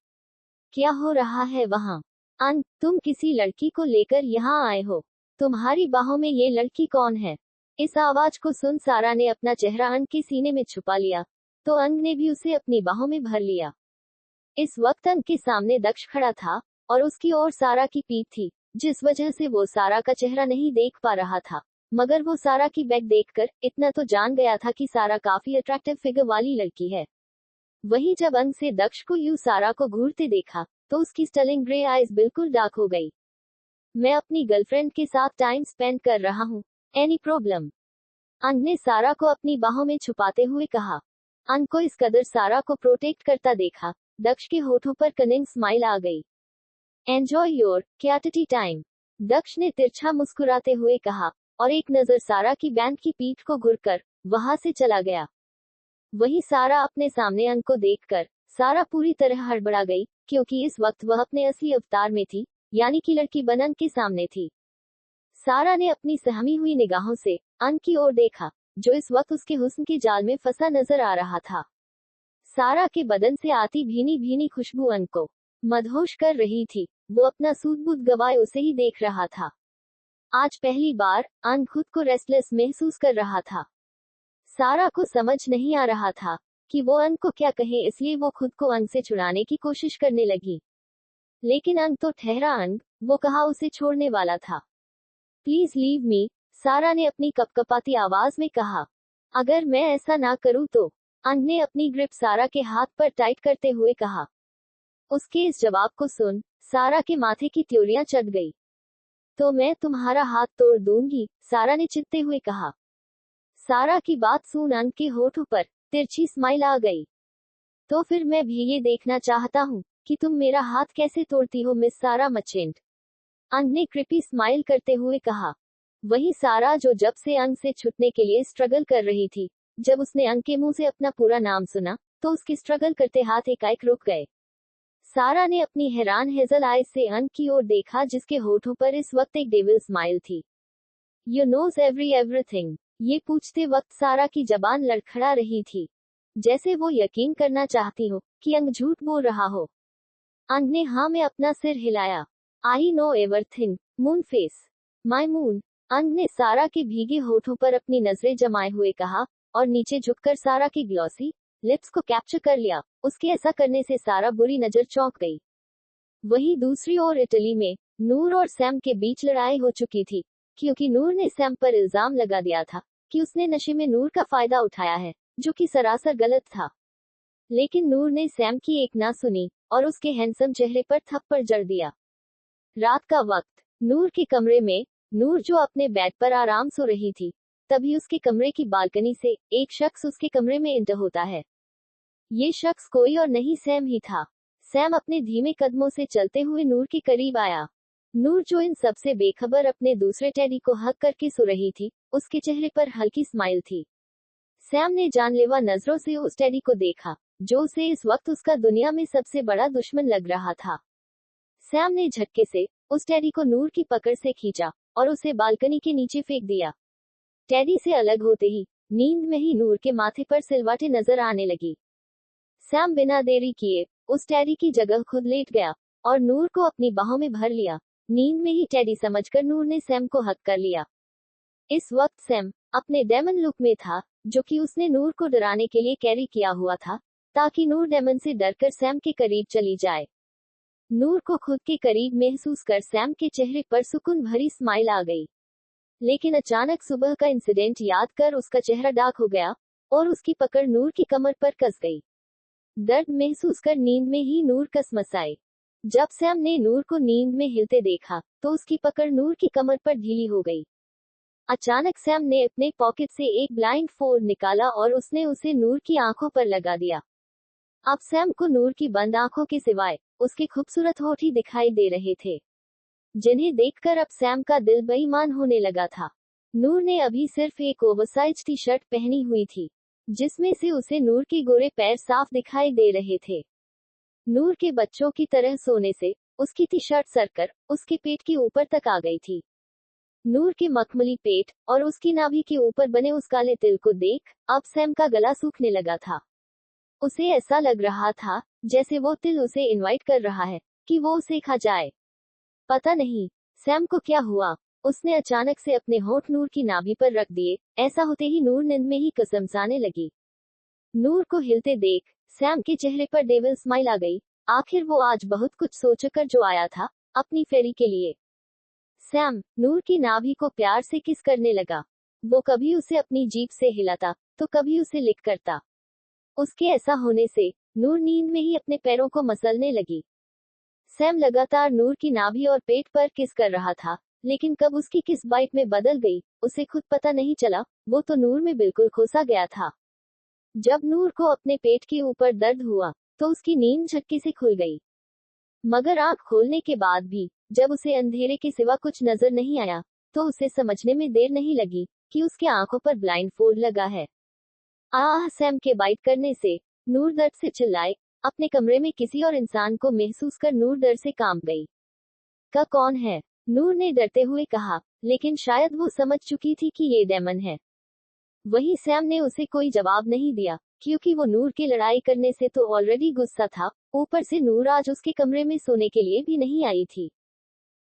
क्या हो रहा है वहाँ? अंक, तुम किसी लड़की को लेकर यहाँ आए हो? तुम्हारी बाहों में ये लड़की कौन है? इस आवाज को सुन सारा ने अपना चेहरा अंग के सीने में छुपा लिया, तो अंग ने भी उसे अपनी बाहों में भर लिया। इस वक्त अंग के सामने दक्ष खड़ा था और उसकी ओर सारा की पीठ थी, जिस वजह से वो सारा का चेहरा नहीं देख पा रहा था। मगर वो सारा की बैक देखकर इतना तो जान गया था कि सारा काफी अट्रैक्टिव फिगर वाली लड़की है। वहीं जब अंग से दक्ष को यूं सारा को घूरते देखा, तो उसकी स्टर्लिंग ग्रे आइज बिल्कुल डार्क हो गई। मैं अपनी गर्लफ्रेंड के साथ टाइम स्पेंड कर रहा हूँ, एनी प्रॉब्लम? अंग ने सारा को अपनी बाहों में छुपाते हुए कहा। अंग को इस कदर सारा को प्रोटेक्ट करता देखा, दक्ष के होठों पर कनिंग स्माइल आ गई। एंजॉय योर क्वालिटी टाइम, दक्ष ने तिरछा मुस्कुराते हुए कहा, और एक नजर सारा की बैंड की पीठ को घुरकर वहां से चला गया। वही सारा अपने सामने अंग को देखकर सारा पूरी तरह हड़बड़ा गई, क्योंकि इस वक्त वह अपने असली अवतार में थी, यानी कि लड़की बन अंग के सामने थी। सारा ने अपनी सहमी हुई निगाहों से अंग की ओर देखा, जो इस वक्त उसके हुस्न के जाल में फंसा नजर आ रहा था। सारा के बदन से आती भीनी भीनी खुशबू अंग को मदहोश कर रही थी। वो अपना सूध-बूध गवाए उसे ही देख रहा था। आज पहली बार अंग खुद को रेस्टलेस महसूस कर रहा था। सारा को समझ नहीं आ रहा था कि वो अंग को क्या कहे, इसलिए वो खुद को अंग से छुड़ाने की कोशिश करने लगी। लेकिन अंग तो ठहरा अंग, वो कहाँ उसे छोड़ने वाला था। प्लीज लीव मी, सारा ने अपनी कपकपाती आवाज में कहा। अगर मैं ऐसा ना करूं तो, अंग ने अपनी ग्रिप सारा के हाथ पर टाइट करते हुए कहा। उसके इस जवाब को सुन सारा के माथे की त्योरियां चढ़ गई। तो मैं तुम्हारा हाथ तोड़ दूंगी, सारा ने चित्ते हुए कहा। सारा की बात सुन अंग के होठों पर तिरछी स्माइल आ गई। तो फिर मैं भी ये देखना चाहता हूँ कि तुम मेरा हाथ कैसे तोड़ती हो मिस सारा मर्चेंट, अंग ने क्रिपी स्माइल करते हुए कहा। वही सारा जो जब से अंग से छूटने के लिए स्ट्रगल कर रही थी, जब उसने अंग के मुंह से अपना पूरा नाम सुना, तो उसके स्ट्रगल करते हाथ एकाएक रुक गए। सारा ने अपनी हैरान हेजल आइज से अंग की ओर देखा, जिसके होठों पर इस वक्त एक डेविल स्माइल थी। यू नोज एवरीथिंग, ये पूछते वक्त सारा की जबान लड़खड़ा रही थी, जैसे वो यकीन करना चाहती हो कि अंग झूठ बोल रहा हो। अंग ने हाँ में अपना सिर हिलाया। I know everything, moon face, my moon, अंग ने सारा के भीगे होठों पर अपनी नजरें जमाए हुए कहा, और नीचे झुककर सारा की ग्लॉसी लिप्स को कैप्चर कर लिया। उसके ऐसा करने से सारा बुरी नजर चौंक गई। वहीं दूसरी ओर इटली में नूर और सैम के बीच लड़ाई हो चुकी थी, क्योंकि नूर ने सैम पर इल्जाम लगा दिया था कि उसने नशे में नूर का फायदा उठाया है, जो कि सरासर गलत था। लेकिन नूर ने सैम की एक ना सुनी और उसके हैंडसम चेहरे पर थप्पड़ जड़ दिया। रात का वक्त नूर के कमरे में, नूर जो अपने बेड पर आराम सो रही थी, तभी उसके कमरे की बालकनी से एक शख्स उसके कमरे में एंटर होता है। ये शख्स कोई और नहीं सैम ही था। सैम अपने धीमे कदमों से चलते हुए नूर के करीब आया। नूर जो इन सबसे बेखबर अपने दूसरे टेडी को हक करके सो रही थी, उसके चेहरे पर हल्की स्माइल थी। सैम ने जानलेवा नजरों से उस टेडी को देखा, जो उसे इस वक्त उसका दुनिया में सबसे बड़ा दुश्मन लग रहा था। सैम ने झटके से उस टेडी को नूर की पकड़ से खींचा और उसे बालकनी के नीचे फेंक दिया। टेडी से अलग होते ही नींद में ही नूर के माथे पर सिलवाटे नजर आने लगी। सैम बिना देरी किए उस टेडी की जगह खुद लेट गया और नूर को अपनी बाहों में भर लिया। नींद में ही टेडी समझकर नूर ने सैम को हक कर लिया। इस वक्त सैम अपने डेमन लुक में था, जो कि उसने नूर को डराने के लिए कैरी किया हुआ था, ताकि नूर डेमन से डरकर सैम के करीब चली जाए। नूर को खुद के करीब महसूस कर सैम के चेहरे पर सुकून भरी स्माइल आ गई। लेकिन अचानक सुबह का इंसिडेंट याद कर उसका चेहरा डार्क हो गया और उसकी पकड़ नूर की कमर पर कस गई। दर्द महसूस कर नींद में ही नूर कसमसाई। जब सैम ने नूर को नींद में हिलते देखा, तो उसकी पकड़ नूर की कमर पर ढीली हो गई। अचानक सैम ने अपने पॉकेट से एक ब्लाइंड फोल्ड निकाला और उसने उसे नूर की आंखों पर लगा दिया। अब सैम को नूर की बंद आंखों के सिवाय उसके खूबसूरत होठ ही दिखाई दे रहे थे, जिन्हें देखकर अब सैम का दिल बेईमान होने लगा था। नूर ने अभी सिर्फ एक ओवरसाइज टी शर्ट पहनी हुई थी, जिसमें से उसे नूर के गोरे पैर साफ दिखाई दे रहे थे। नूर के बच्चों की तरह सोने से उसकी टी शर्ट सरकर उसके पेट के ऊपर तक आ गई थी। नूर के मखमली पेट और उसकी नाभि के ऊपर बने उस काले तिल को देख अब सैम का गला सूखने लगा था। उसे ऐसा लग रहा था जैसे वो तिल उसे इनवाइट कर रहा है कि वो उसे खा जाए। पता नहीं सैम को क्या हुआ, उसने अचानक से अपने होंठ नूर की नाभि पर रख दिए। ऐसा होते ही नूर नींद में ही कसमसाने लगी। नूर को हिलते देख सैम के चेहरे पर डेविल स्माइल आ गई। आखिर वो आज बहुत कुछ सोचकर जो आया था अपनी फेरी के लिए। सैम नूर की नाभि को प्यार से किस करने लगा। वो कभी उसे अपनी जीभ से हिलाता तो कभी उसे लिक करता। उसके ऐसा होने से नूर नींद में ही अपने पैरों को मसलने लगी। सैम लगातार नूर की नाभि और पेट पर किस कर रहा था, लेकिन कब उसकी किस बाइट में बदल गई उसे खुद पता नहीं चला। वो तो नूर में बिल्कुल खोसा गया था। जब नूर को अपने पेट के ऊपर दर्द हुआ तो उसकी नींद झटके से खुल गई। मगर आंख खोलने के बाद भी जब उसे अंधेरे के सिवा कुछ नजर नहीं आया तो उसे समझने में देर नहीं लगी कि उसके आंखों पर ब्लाइंड फोल्ड लगा है। आह! सैम के बाइट करने से नूर दर्द से चिल्लाए। अपने कमरे में किसी और इंसान को महसूस कर नूर डर से कांप गई। का कौन है? नूर ने डरते हुए कहा, लेकिन शायद वो समझ चुकी थी कि ये डेमन है। वहीं सैम ने उसे कोई जवाब नहीं दिया, क्योंकि वो नूर के लड़ाई करने से तो ऑलरेडी गुस्सा था, ऊपर से नूर आज उसके कमरे में सोने के लिए भी नहीं आई थी,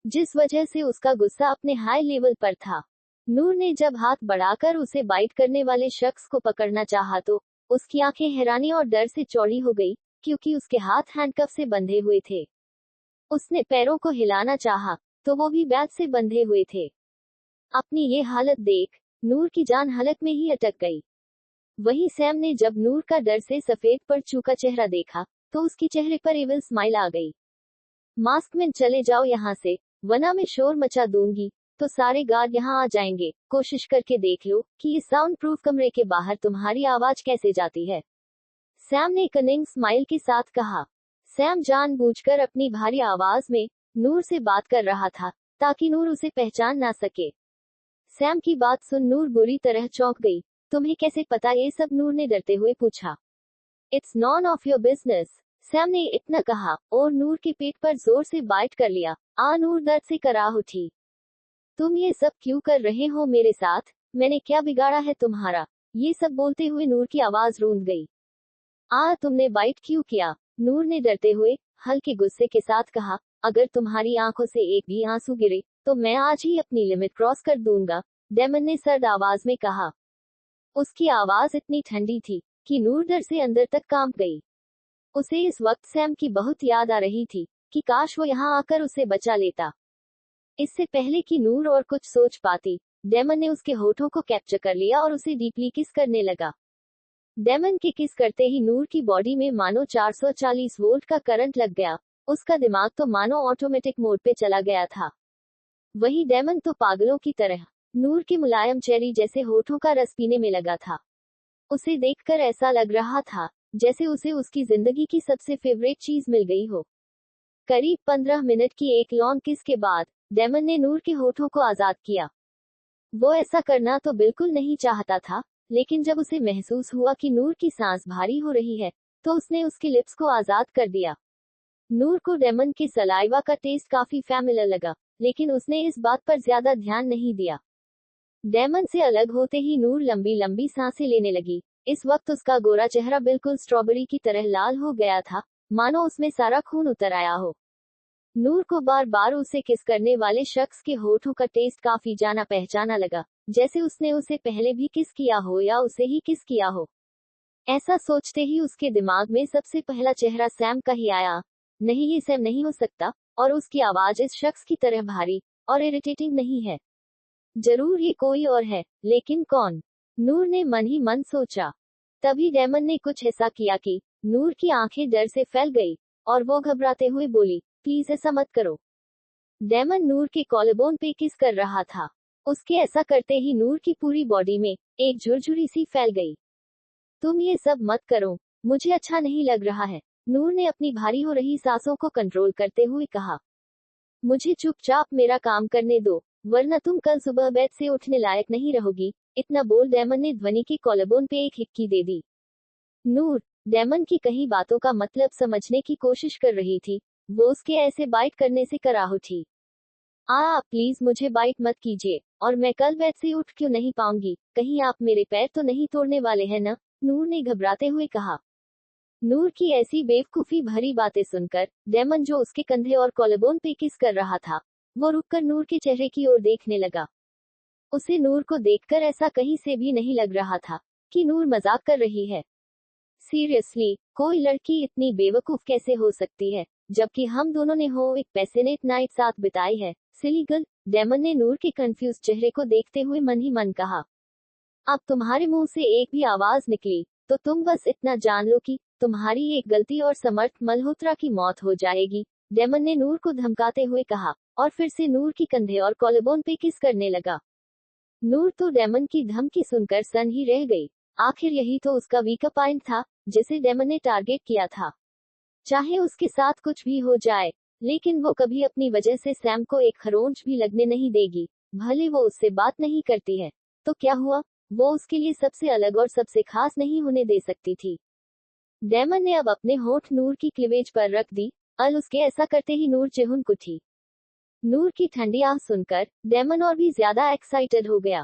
जिस वजह से उसका गुस्सा अपने हाई लेवल पर था। नूर ने जब हाथ बढ़ाकर उसे बाइट करने वाले शख्स को पकड़ना चाहा तो उसकी आंखें हैरानी और डर से चौड़ी हो गई, क्योंकि उसके हाथ हैंडकफ से बंधे हुए थे। उसने पैरों को हिलाना चाहा, तो वो भी बैग से बंधे हुए थे। अपनी ये हालत देख नूर की जान हलक में ही अटक गई। वहीं सैम ने जब नूर का डर से सफेद पर चूका चेहरा देखा तो उसके चेहरे पर एविल स्माइल आ गई। मास्कमैन चले जाओ यहाँ से, वरना मैं शोर मचा दूंगी तो सारे गार्ड यहाँ आ जाएंगे। कोशिश करके देख लो कि इस साउंड प्रूफ कमरे के बाहर तुम्हारी आवाज कैसे जाती है। सैम ने कनिंग स्माइल के साथ कहा। सैम जानबूझकर अपनी भारी आवाज में नूर से बात कर रहा था ताकि नूर उसे पहचान ना सके। सैम की बात सुन नूर बुरी तरह चौंक गई। तुम्हें कैसे पता ये सब? नूर ने डरते हुए पूछा। It's none of your business, Sam ने इतना कहा और नूर के पेट पर जोर से बाइट कर लिया। नूर दर्द से कराह उठी। तुम ये सब क्यों कर रहे हो मेरे साथ? मैंने क्या बिगाड़ा है तुम्हारा? ये सब बोलते हुए नूर की आवाज रूंध गई। तुमने बाइट क्यों किया? नूर ने डरते हुए हल्के गुस्से के साथ कहा। अगर तुम्हारी आंखों से एक भी आंसू गिरे तो मैं आज ही अपनी लिमिट क्रॉस कर दूंगा, डेमन ने सर्द आवाज में कहा। उसकी आवाज इतनी ठंडी थी कि नूर डर से अंदर तक कांप गई। उसे इस वक्त सैम की बहुत याद आ रही थी कि काश वो यहाँ आकर उसे बचा लेता। इससे पहले कि नूर और कुछ सोच पाती, डेमन ने उसके होठों को कैप्चर कर लिया और उसे डीपली किस करने लगा। डेमन के किस करते ही नूर की बॉडी में मानो 440 वोल्ट का करंट लग गया। उसका दिमाग तो मानो ऑटोमेटिक मोड पे चला गया था। वही डेमन तो पागलों की तरह नूर के मुलायम चेरी जैसे होठों का रस पीने में लगा था। उसे देखकर ऐसा लग रहा था जैसे उसे उसकी जिंदगी की सबसे फेवरेट चीज मिल गई हो। करीब 15 मिनट की एक लॉन्ग किस के बाद डेमन ने नूर के होठों को आजाद किया। वो ऐसा करना तो बिल्कुल नहीं चाहता था, लेकिन जब उसे महसूस हुआ कि नूर की सांस भारी हो रही है तो उसने उसके लिप्स को आजाद कर दिया। नूर को डेमन के सलाइवा का टेस्ट काफी फैमिलियर लगा, लेकिन उसने इस बात पर ज्यादा ध्यान नहीं दिया। डेमन से अलग होते ही नूर लंबी लंबी सांसें लेने लगी। इस वक्त उसका गोरा चेहरा बिल्कुल स्ट्रॉबेरी की तरह लाल हो गया था, मानो उसमें सारा खून उतर आया हो। नूर को बार बार उसे किस करने वाले शख्स के होठों का टेस्ट काफी जाना पहचाना लगा, जैसे उसने उसे पहले भी किस किया हो या उसे ही किस किया हो। ऐसा सोचते ही उसके दिमाग में सबसे पहला चेहरा सैम का ही आया। नहीं, ये सैम नहीं हो सकता, और उसकी आवाज इस शख्स की तरह भारी और इरिटेटिंग नहीं है। जरूर ये कोई और है, लेकिन कौन? नूर ने मन ही मन सोचा। तभी डेमन ने कुछ ऐसा किया कि नूर की आंखें डर से फैल गई और वो घबराते हुए बोली, प्लीज ऐसा मत करो। डेमन नूर के कॉलरबोन पे किस कर रहा था। उसके ऐसा करते ही नूर की पूरी बॉडी में एक झुरझुरी सी फैल गई। तुम ये सब मत करो, मुझे अच्छा नहीं लग रहा है, नूर ने अपनी भारी हो रही सांसों को कंट्रोल करते हुए कहा। मुझे चुपचाप मेरा काम करने दो, वरना तुम कल सुबह बेड से उठने लायक नहीं रहोगी। इतना बोल डेमन ने ध्वनि के कॉलरबोन पे एक हिक्की दे दी। नूर डेमन की कही बातों का मतलब समझने की कोशिश कर रही थी। वो उसके ऐसे बाइट करने से कराह उठी। प्लीज मुझे बाइट मत कीजिए, और मैं कल बेड से उठ क्यों नहीं पाऊंगी? कहीं आप मेरे पैर तो नहीं तोड़ने वाले हैं ना? नूर ने घबराते हुए कहा। नूर की ऐसी बेवकूफी भरी बातें सुनकर डेमन, जो उसके कंधे और कॉलरबोन पे किस कर रहा था, वो रुककर नूर के चेहरे की ओर देखने लगा। उसे नूर को देखकर ऐसा कहीं से भी नहीं लग रहा था कि नूर मजाक कर रही है। सीरियसली, कोई लड़की इतनी बेवकूफ कैसे हो सकती है, जबकि हम दोनों ने एक पैशनेट नाइट साथ बिताई है। सिली गर्ल, डेमन ने नूर के कंफ्यूज चेहरे को देखते हुए मन ही मन कहा। अब तुम्हारे मुंह से एक भी आवाज निकली तो तुम बस इतना जान लो कि तुम्हारी एक गलती और समर्थ मल्होत्रा की मौत हो जाएगी, डेमन ने नूर को धमकाते हुए कहा, और फिर से नूर की कंधे और कॉलरबोन पे किस करने लगा। नूर तो डेमन की धमकी सुनकर सन ही रह गई। आखिर यही तो उसका वीक पॉइंट था, जिसे डेमन ने टारगेट किया था। चाहे उसके साथ कुछ भी हो जाए, लेकिन वो कभी अपनी वजह से सैम को एक खरोंच भी लगने नहीं देगी। भले वो उससे बात नहीं करती है, तो क्या हुआ, वो उसके लिए सबसे अलग और सबसे खास नहीं होने दे सकती थी। डेमन ने अब अपने होंठ नूर की क्लीवेज पर रख दी। उसके ऐसा करते ही नूर चिहुक उठी। नूर की ठंडी आह सुनकर डेमन और भी ज्यादा एक्साइटेड हो गया।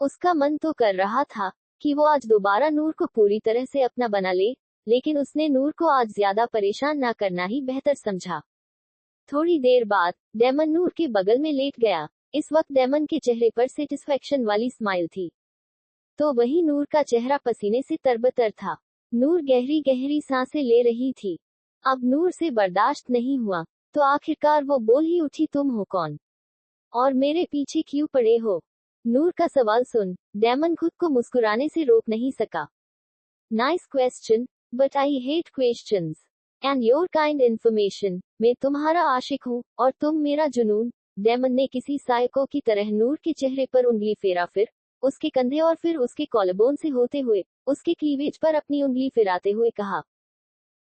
उसका मन तो कर रहा था कि वो आज दोबारा नूर को पूरी तरह से अपना बना ले, लेकिन उसने नूर को आज ज्यादा परेशान ना करना ही बेहतर समझा। थोड़ी देर बाद डेमन नूर के बगल में लेट गया। इस वक्त डेमन के चेहरे पर सेटिस्फेक्शन वाली स्माइल थी, तो वही नूर का चेहरा पसीने से तरबतर था। नूर गहरी गहरी सांसें ले रही थी। अब नूर से बर्दाश्त नहीं हुआ, तो आखिरकार वो बोल ही उठी, तुम हो कौन और मेरे पीछे क्यों पड़े हो। नूर का सवाल सुन डेमन खुद को मुस्कुराने से रोक नहीं सका। Nice question, but I hate questions and your kind information. मैं तुम्हारा आशिक हूँ और तुम मेरा जुनून। डेमन ने किसी साइको की तरह नूर के चेहरे पर उंगली फेरा, फिर उसके कंधे और फिर उसके कॉलरबोन से होते हुए उसके क्लीवेज पर अपनी उंगली फिराते हुए कहा।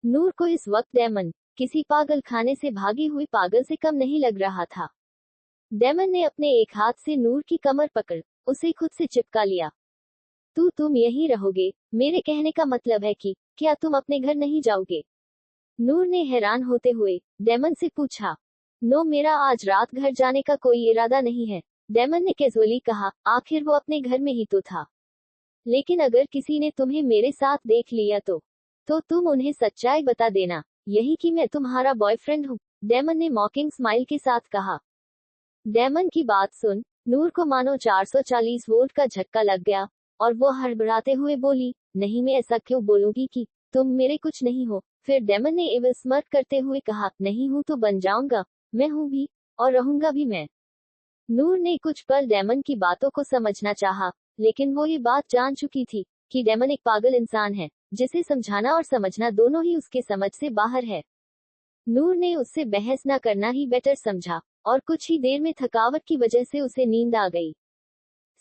नूर को इस वक्त डेमन किसी पागल खाने से भागी हुई पागल से कम नहीं लग रहा था। डेमन ने अपने एक हाथ से नूर की कमर पकड़ उसे खुद से चिपका लिया। तुम यहीं रहोगे, मेरे कहने का मतलब है कि क्या तुम अपने घर नहीं जाओगे। नूर ने हैरान होते हुए डेमन से पूछा। नो, मेरा आज रात घर जाने का कोई इरादा नहीं है, डेमन ने कैजुअली कहा। आखिर वो अपने घर में ही तो था। लेकिन अगर किसी ने तुम्हें मेरे साथ देख लिया तो तुम उन्हें सच्चाई बता देना, यही कि मैं तुम्हारा बॉयफ्रेंड हूँ, डेमन ने मॉकिंग स्माइल के साथ कहा। डेमन की बात सुन नूर को मानो 440 वोल्ट का झटका लग गया, और वो हड़बड़ाते हुए बोली, नहीं, मैं ऐसा क्यों बोलूंगी कि तुम मेरे कुछ नहीं हो। फिर डेमन ने एवं स्मर्ट करते हुए कहा, नहीं हूँ तो बन जाऊंगा, मैं हूँ भी और रहूंगा भी मैं। नूर ने कुछ पल डेमन की बातों को समझना चाहा, लेकिन वो ये बात जान चुकी थी कि डेमन एक पागल इंसान है, जिसे समझाना और समझना दोनों ही उसके समझ से बाहर है। नूर ने उससे बहस न करना ही बेटर समझा, और कुछ ही देर में थकावट की वजह से उसे नींद आ गई।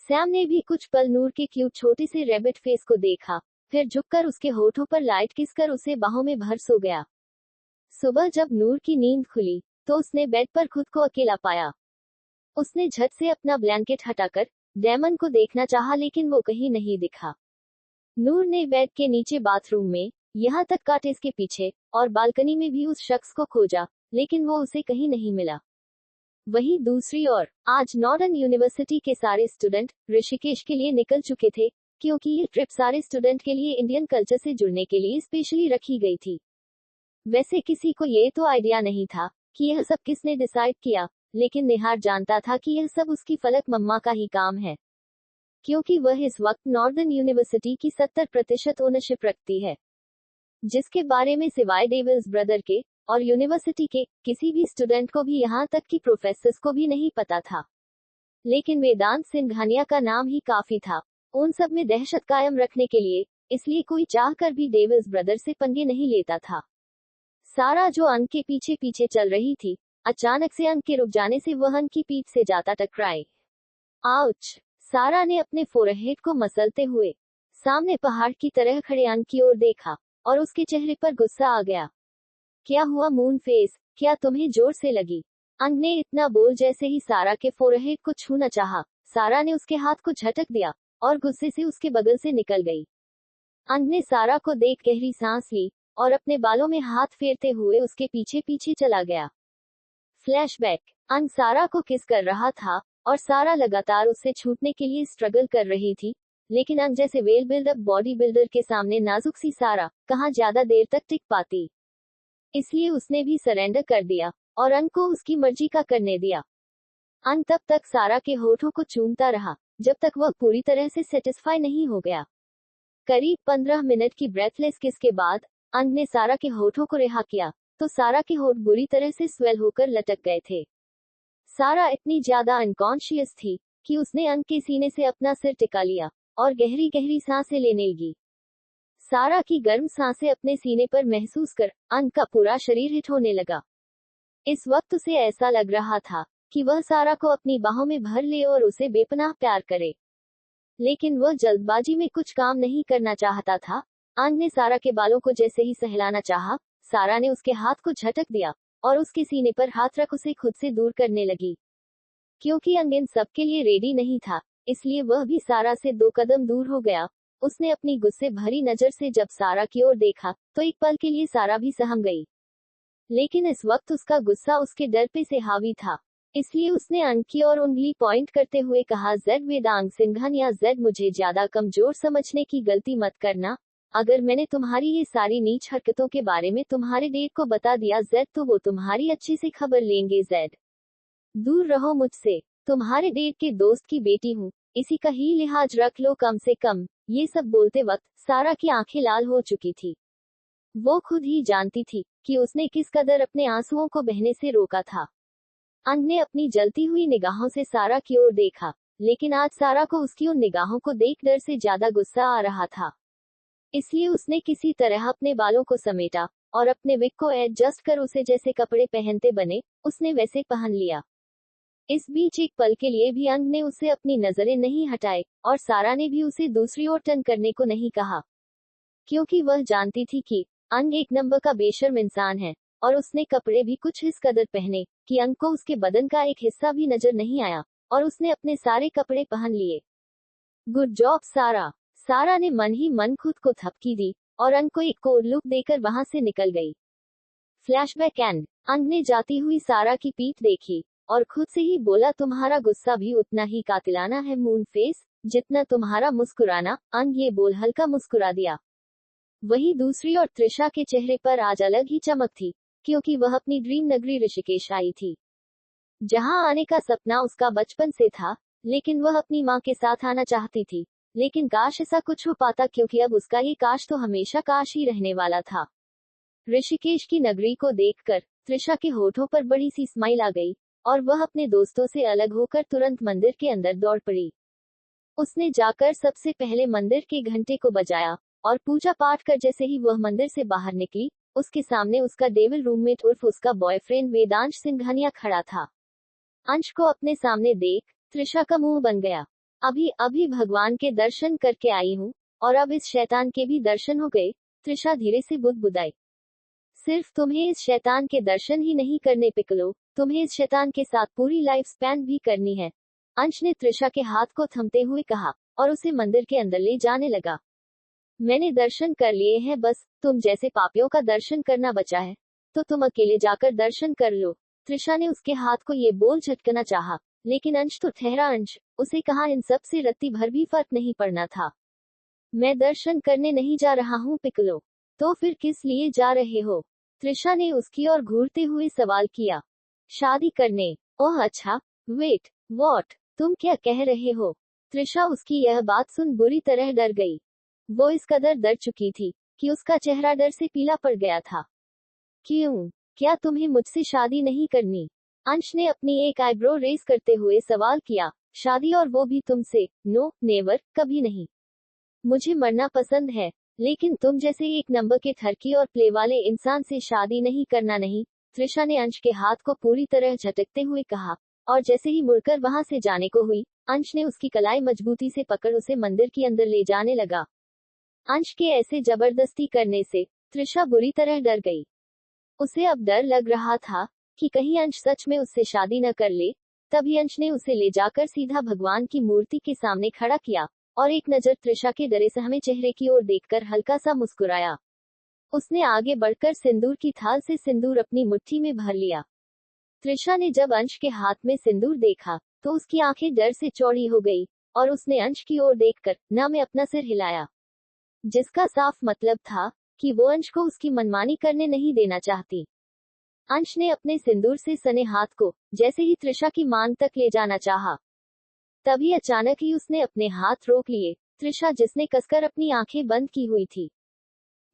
सैम ने भी कुछ पल नूर के क्यूट छोटे से रैबिट फेस को देखा, फिर झुककर उसके होठों पर लाइट किस कर उसे बाहों में भर सो गया। सुबह जब नूर की नींद खुली तो उसने बेड पर खुद को अकेला पाया। उसने झट से अपना ब्लैंकेट हटाकर डेमन को देखना चाहा, लेकिन वो कहीं नहीं दिखा। नूर ने बेड के नीचे, बाथरूम में, यहाँ तक काटेस के पीछे और बालकनी में भी उस शख्स को खोजा, लेकिन वो उसे कहीं नहीं मिला। वहीं दूसरी ओर आज नॉर्दर्न यूनिवर्सिटी के सारे स्टूडेंट ऋषिकेश के लिए निकल चुके थे, क्योंकि ये ट्रिप सारे स्टूडेंट के लिए इंडियन कल्चर से जुड़ने के लिए स्पेशली रखी गई थी। वैसे किसी को ये तो आइडिया नहीं था कि यह सब किसने डिसाइड किया, लेकिन निहार जानता था कि यह सब उसकी फलक मम्मा का ही काम है, क्योंकि वह इस वक्त नॉर्दर्न यूनिवर्सिटी की 70% ओनरशिप रखती है, जिसके बारे में सिवाय डेविल्स ब्रदर के और यूनिवर्सिटी के किसी भी स्टूडेंट को भी, यहाँ तक कि प्रोफेसर्स को भी नहीं पता था। लेकिन वेदांत सिंघानिया का नाम ही काफी था उन सब में दहशत कायम रखने के लिए, इसलिए कोई चाहकर भी डेविल्स ब्रदर से पंगे नहीं लेता था। सारा जो अंक के पीछे पीछे चल रही थी, अचानक से अंक के रुक जाने से वह अंक की पीठ से जाता टकराए। आउच! सारा ने अपने फोरहेड को मसलते हुए सामने पहाड़ की तरह खड़े अंक की ओर देखा, और उसके चेहरे पर गुस्सा आ गया। क्या हुआ मून फेस, क्या तुम्हें जोर से लगी? अंक ने इतना बोल जैसे ही सारा के फोरहेड को छूना चाहा, सारा ने उसके हाथ को झटक दिया और गुस्से से उसके बगल से निकल गई। अंक ने सारा को देख गहरी सांस ली और अपने बालों में हाथ फेरते हुए उसके पीछे पीछे चला गया। फ्लैशबैक, अंक सारा को किस कर रहा था और सारा लगातार उससे छूटने के लिए स्ट्रगल कर रही थी, लेकिन अंक जैसे वेल बिल्डअप बॉडी बिल्डर के सामने नाजुक सी सारा कहाँ ज्यादा देर तक टिक पाती। इसलिए उसने भी सरेंडर कर दिया और अंक को उसकी मर्जी का करने दिया। अंत तब तक सारा के होठों को चूमता रहा जब तक वह पूरी तरह से सेटिस्फाई नहीं हो गया। करीब 15 मिनट की ब्रेथलेस किस के बाद अंग ने सारा के होठों को रिहा किया तो सारा के होठ बुरी तरह से स्वेल होकर लटक गए थे। सारा इतनी ज्यादा अनकॉन्शियस थी कि उसने अंग के सीने से अपना सिर टिका लिया और गहरी गहरी सांसें लेने लगी। सारा की गर्म सांसें अपने सीने पर महसूस कर अंग का पूरा शरीर हिट होने लगा। इस वक्त उसे ऐसा लग रहा था कि वह सारा को अपनी बाहों में भर ले और उसे बेपनाह प्यार करे, लेकिन वह जल्दबाजी में कुछ काम नहीं करना चाहता था। अंग ने सारा के बालों को जैसे ही सहलाना चाहा, सारा ने उसके हाथ को झटक दिया और उसके सीने पर हाथ रख उसे खुद से दूर करने लगी। क्योंकि अंग इन सब के लिए रेडी नहीं था, इसलिए वह भी सारा से 2 कदम दूर हो गया। उसने अपनी गुस्से भरी नजर से जब सारा की ओर देखा तो एक पल के लिए सारा भी सहम गई, लेकिन इस वक्त उसका गुस्सा उसके डर पे से हावी था। इसलिए उसने अंग की और उंगली पॉइंट करते हुए कहा, जेड वेदांग सिंघानिया, जेड मुझे ज्यादा कमजोर समझने की गलती मत करना। अगर मैंने तुम्हारी ये सारी नीच हरकतों के बारे में तुम्हारे डेट को बता दिया जेड तो वो तुम्हारी अच्छे से खबर लेंगे। जेड दूर रहो मुझसे, तुम्हारे डेट के दोस्त की बेटी हूँ, इसी का ही लिहाज रख लो कम से कम। ये सब बोलते वक्त सारा की आंखें लाल हो चुकी थी। वो खुद ही जानती थी कि उसने किस कदर अपने आंसुओं को बहने से रोका था। अंग ने अपनी जलती हुई निगाहों से सारा की ओर देखा, लेकिन आज सारा को उसकी उन निगाहों को देख डर से ज्यादा गुस्सा आ रहा था। इसलिए उसने किसी तरह अपने बालों को समेटा और अपने विग को एडजस्ट कर उसे जैसे कपड़े पहनते बने उसने वैसे पहन लिया। इस बीच एक पल के लिए भी अंग ने उससे अपनी नजरें नहीं हटाए और सारा ने भी उसे दूसरी ओर टर्न करने को नहीं कहा, क्योंकि वह जानती थी कि अंग एक नंबर का बेशर्म इंसान है और उसने कपड़े भी कुछ इस कदर पहने कि अंग को उसके बदन का एक हिस्सा भी नजर नहीं आया और उसने अपने सारे कपड़े पहन लिए। गुड जॉब सारा। सारा ने मन ही मन खुद को थपकी दी और अंग को एक कोड लुक देकर वहां से निकल गई। फ्लैशबैक एंड अंग ने जाती हुई सारा की पीठ देखी और खुद से ही बोला, तुम्हारा गुस्सा भी उतना ही कातिलाना है मून फेस जितना तुम्हारा मुस्कुराना। अंग ये बोल हल्का मुस्कुरा दिया। वही दूसरी ओर त्रिशा के चेहरे पर आज अलग ही चमक थी, क्योंकि वह अपनी ड्रीम नगरी ऋषिकेश आई थी, जहां आने का सपना उसका बचपन से था। लेकिन वह अपनी मां के साथ आना चाहती थी, लेकिन काश ऐसा कुछ हो पाता, क्योंकि अब उसका ये काश तो हमेशा काश ही रहने वाला था। ऋषिकेश की नगरी को देखकर त्रिशा के होठों पर बड़ी सी स्माइल आ गई और वह अपने दोस्तों से अलग होकर तुरंत मंदिर के अंदर दौड़ पड़ी। उसने जाकर सबसे पहले मंदिर के घंटे को बजाया और पूजा पाठ कर जैसे ही वह मंदिर से बाहर निकली, उसके सामने उसका डेविल रूममेट उर्फ उसका बॉयफ्रेंड वेदांश सिंघानिया खड़ा था। अंश को अपने सामने देख त्रिशा का मुंह बन गया। अभी अभी भगवान के दर्शन करके आई हूँ और अब इस शैतान के भी दर्शन हो गए। त्रिशा धीरे से बुदबुदाई, सिर्फ तुम्हें इस शैतान के दर्शन ही नहीं करने पिकलो, तुम्हें इस शैतान के साथ पूरी लाइफ स्पैन भी करनी है। अंश ने त्रिशा के हाथ को थमते हुए कहा और उसे मंदिर के अंदर ले जाने लगा। मैंने दर्शन कर लिए हैं, बस तुम जैसे पापियों का दर्शन करना बचा है, तो तुम अकेले जाकर दर्शन कर लो। त्रिशा ने उसके हाथ को ये बोल झटकना चाहा, लेकिन अंश तो ठहरा। अंश उसे कहा, इन सब से रत्ती भर भी फर्क नहीं पड़ना था। मैं दर्शन करने नहीं जा रहा हूँ पिकलो। तो फिर किस लिए जा रहे हो? त्रिशा ने उसकी ओर घूरते हुए सवाल किया। शादी करने। ओह अच्छा, वेट व्हाट, तुम क्या कह रहे हो? त्रिशा उसकी यह बात सुन बुरी तरह डर गई। वो इस कदर डर चुकी थी कि उसका चेहरा डर से पीला पड़ गया था। क्यों? क्या तुम्हें मुझसे शादी नहीं करनी? अंश ने अपनी एक आईब्रो रेस करते हुए सवाल किया। शादी, और वो भी तुमसे? नो नेवर, कभी नहीं। मुझे मरना पसंद है, लेकिन तुम जैसे एक नंबर के ठरकी और प्ले वाले इंसान से शादी नहीं करना। नहीं, त्रिशा ने अंश के हाथ को पूरी तरह झटकते हुए कहा और जैसे ही मुड़कर वहां से जाने को हुई, अंश ने उसकी कलाई मजबूती से पकड़ उसे मंदिर के अंदर ले जाने लगा। अंश के ऐसे जबरदस्ती करने से त्रिशा बुरी तरह डर गई। उसे अब डर लग रहा था कि कहीं अंश सच में उससे शादी न कर ले। तभी अंश ने उसे ले जाकर सीधा भगवान की मूर्ति के सामने खड़ा किया और एक नजर त्रिशा के डरे सहमे चेहरे की ओर देखकर हल्का सा मुस्कुराया। उसने आगे बढ़कर सिंदूर की थाल से सिंदूर अपनी मुट्ठी में भर लिया। त्रिशा ने जब अंश के हाथ में सिंदूर देखा तो उसकी आंखें डर से चौड़ी हो गई और उसने अंश की ओर देखकर ना में अपना सिर हिलाया, जिसका साफ मतलब था कि वो अंश को उसकी मनमानी करने नहीं देना चाहती। अंश ने अपने सिंदूर से सने हाथ को जैसे ही त्रिशा की मांग तक ले जाना चाहा, तभी अचानक ही उसने अपने हाथ रोक लिए। त्रिशा, जिसने कसकर अपनी आंखें बंद की हुई थी,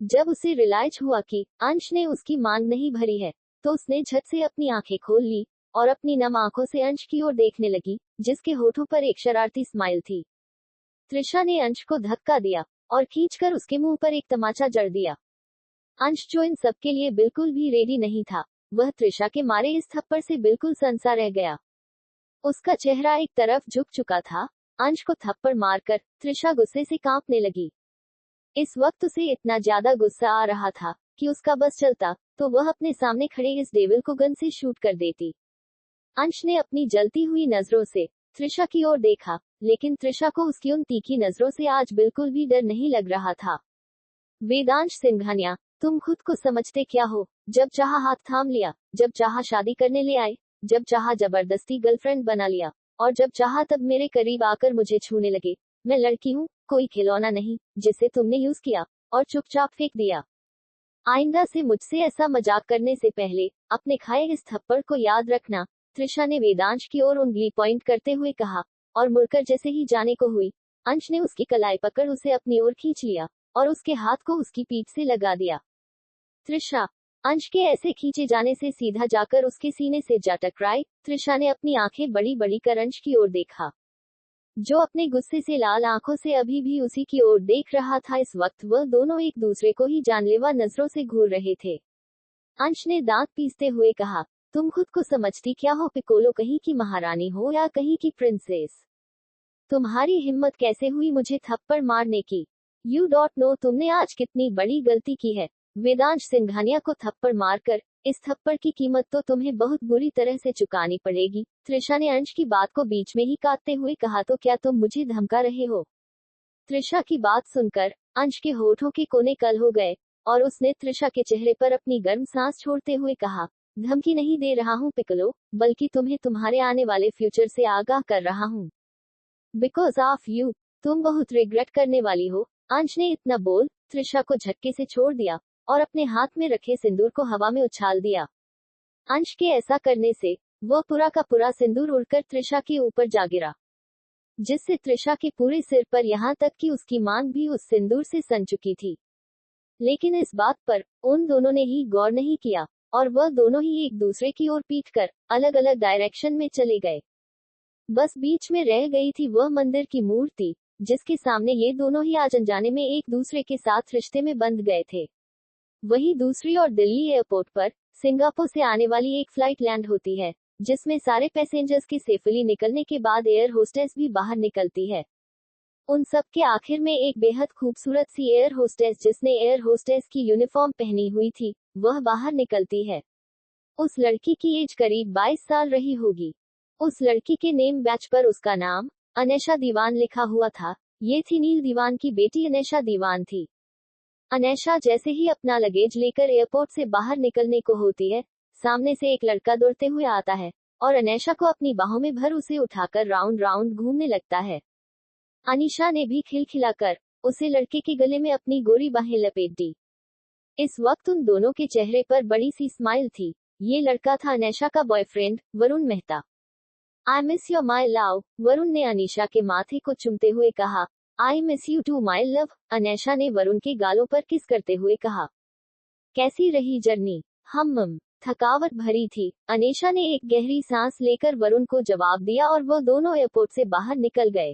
जब उसे रियलाइज हुआ कि अंश ने उसकी मांग नहीं भरी है, तो उसने झट से अपनी आंखें खोल ली और अपनी नम आंखों से अंश की ओर देखने लगी, जिसके होठों पर एक शरारती स्माइल थी। त्रिशा ने अंश को धक्का दिया और खींचकर उसके मुंह पर एक तमाचा जड़ दिया। अंश, जो इन सब के लिए बिल्कुल भी रेडी नहीं था, वह त्रिशा के मारे इस थप्पड़ से बिल्कुल सनसा रह गया। उसका चेहरा एक तरफ झुक चुका था। अंश को थप्पड़ मारकर त्रिशा गुस्से से कांपने लगी। इस वक्त उसे इतना ज्यादा गुस्सा आ रहा था कि उसका बस चलता तो वह अपने सामने खड़े इस डेविल को गन से शूट कर देती। अंश ने अपनी जलती हुई नजरों से त्रिशा की ओर देखा, लेकिन त्रिशा को उसकी उन तीखी नजरों से आज बिल्कुल भी डर नहीं लग रहा था। वेदांश सिंघानिया, तुम खुद को समझते क्या हो? जब चाहा हाथ थाम लिया, जब चाहा शादी करने ले आए, जब चाहा जबरदस्ती गर्लफ्रेंड बना लिया, और जब चाहा तब मेरे करीब आकर मुझे छूने लगे। मैं लड़की हूँ, कोई खिलौना नहीं जिसे तुमने यूज किया और चुपचाप फेंक दिया। आइंदा से मुझसे ऐसा मजाक करने से पहले अपने खाए इस थप्पड़ को याद रखना। त्रिशा ने वेदांश की ओर उंगली पॉइंट करते हुए कहा, और मुड़कर जैसे ही जाने को हुई, अंश ने उसकी कलाई पकड़ उसे अपनी ओर खींच लिया और उसके हाथ को उसकी पीठ से लगा दिया। त्रिशा, अंश के ऐसे खींचे जाने से सीधा जाकर उसके सीने से जा टकराई। त्रिशा ने अपनी आंखें बड़ी बड़ी कर अंश की ओर देखा, जो अपने गुस्से से लाल आंखों से अभी भी उसी की ओर देख रहा था। इस वक्त वह दोनों एक दूसरे को ही जानलेवा नजरों से घूर रहे थे। अंश ने दांत पीसते हुए कहा, तुम खुद को समझती क्या हो पिकोलो? कहीं की महारानी हो या कहीं की प्रिंसेस? तुम्हारी हिम्मत कैसे हुई मुझे थप्पड़ मारने की? यू डोंट नो तुमने आज कितनी बड़ी गलती की है। वेदांश सिंघानिया को थप्पड़ मारकर इस थप्पड़ की कीमत तो तुम्हें बहुत बुरी तरह से चुकानी पड़ेगी। त्रिशा ने अंश की बात को बीच में ही काटते हुए कहा, तो क्या तुम मुझे धमका रहे हो? त्रिशा की बात सुनकर अंश के होठों के कोने कल हो गए और उसने त्रिशा के चेहरे पर अपनी गर्म सांस छोड़ते हुए कहा, धमकी नहीं दे रहा हूँ पिकलो, बल्कि तुम्हें तुम्हारे आने वाले फ्यूचर से आगाह कर रहा हूँ। बिकॉज ऑफ यू, तुम बहुत रिग्रेट करने वाली हो। अंश ने इतना बोल त्रिशा को झटके से छोड़ दिया और अपने हाथ में रखे सिंदूर को हवा में उछाल दिया। अंश के ऐसा करने से वह पूरा का पूरा सिंदूर उड़कर त्रिशा के ऊपर जा गिरा, जिससे त्रिशा के पूरे सिर पर यहाँ तक कि उसकी मांग भी उस सिंदूर से सन चुकी थी। लेकिन इस बात पर उन दोनों ने ही गौर नहीं किया और वह दोनों ही एक दूसरे की ओर पीट कर अलग अलग डायरेक्शन में चले गए। बस बीच में रह गई थी वह मंदिर की मूर्ति, जिसके सामने ये दोनों ही आज अनजाने में एक दूसरे के साथ रिश्ते में बंध गए थे। वहीं दूसरी ओर दिल्ली एयरपोर्ट पर सिंगापुर से आने वाली एक फ्लाइट लैंड होती है, जिसमें सारे पैसेंजर्स के सेफली निकलने के बाद एयर होस्टेस भी बाहर निकलती है। उन सब के आखिर में एक बेहद खूबसूरत सी एयर होस्टेस, जिसने एयर होस्टेस की यूनिफॉर्म पहनी हुई थी, वह बाहर निकलती है। उस लड़की की एज करीब 22 साल रही होगी। उस लड़की के नेम बैच पर उसका नाम अनेशा दीवान लिखा हुआ था। ये थी नील दीवान की बेटी अनेशा दीवान थी। अनेशा जैसे ही अपना लगेज लेकर एयरपोर्ट से बाहर निकलने को होती है, सामने से एक लड़का दौड़ते हुए आता है और अनेशा को अपनी बाहों में भर उसे उठाकर राउंड राउंड घूमने लगता है। अनीशा ने भी खिलखिलाकर उसे लड़के के गले में अपनी गोरी बाहें लपेट दी। इस वक्त उन दोनों के चेहरे पर बड़ी सी स्माइल थी। ये लड़का था अनेशा का boyfriend, Varun Mehta. I miss you my love, Varun ने अनीशा के माथे को चूमते हुए कहा। I miss you too my love, Anesha ने वरुण के गालों पर किस करते हुए कहा। कैसी रही जर्नी? हम थकावट भरी थी, अनीशा ने एक गहरी सांस लेकर वरुण को जवाब दिया और वो दोनों एयरपोर्ट से बाहर निकल गए।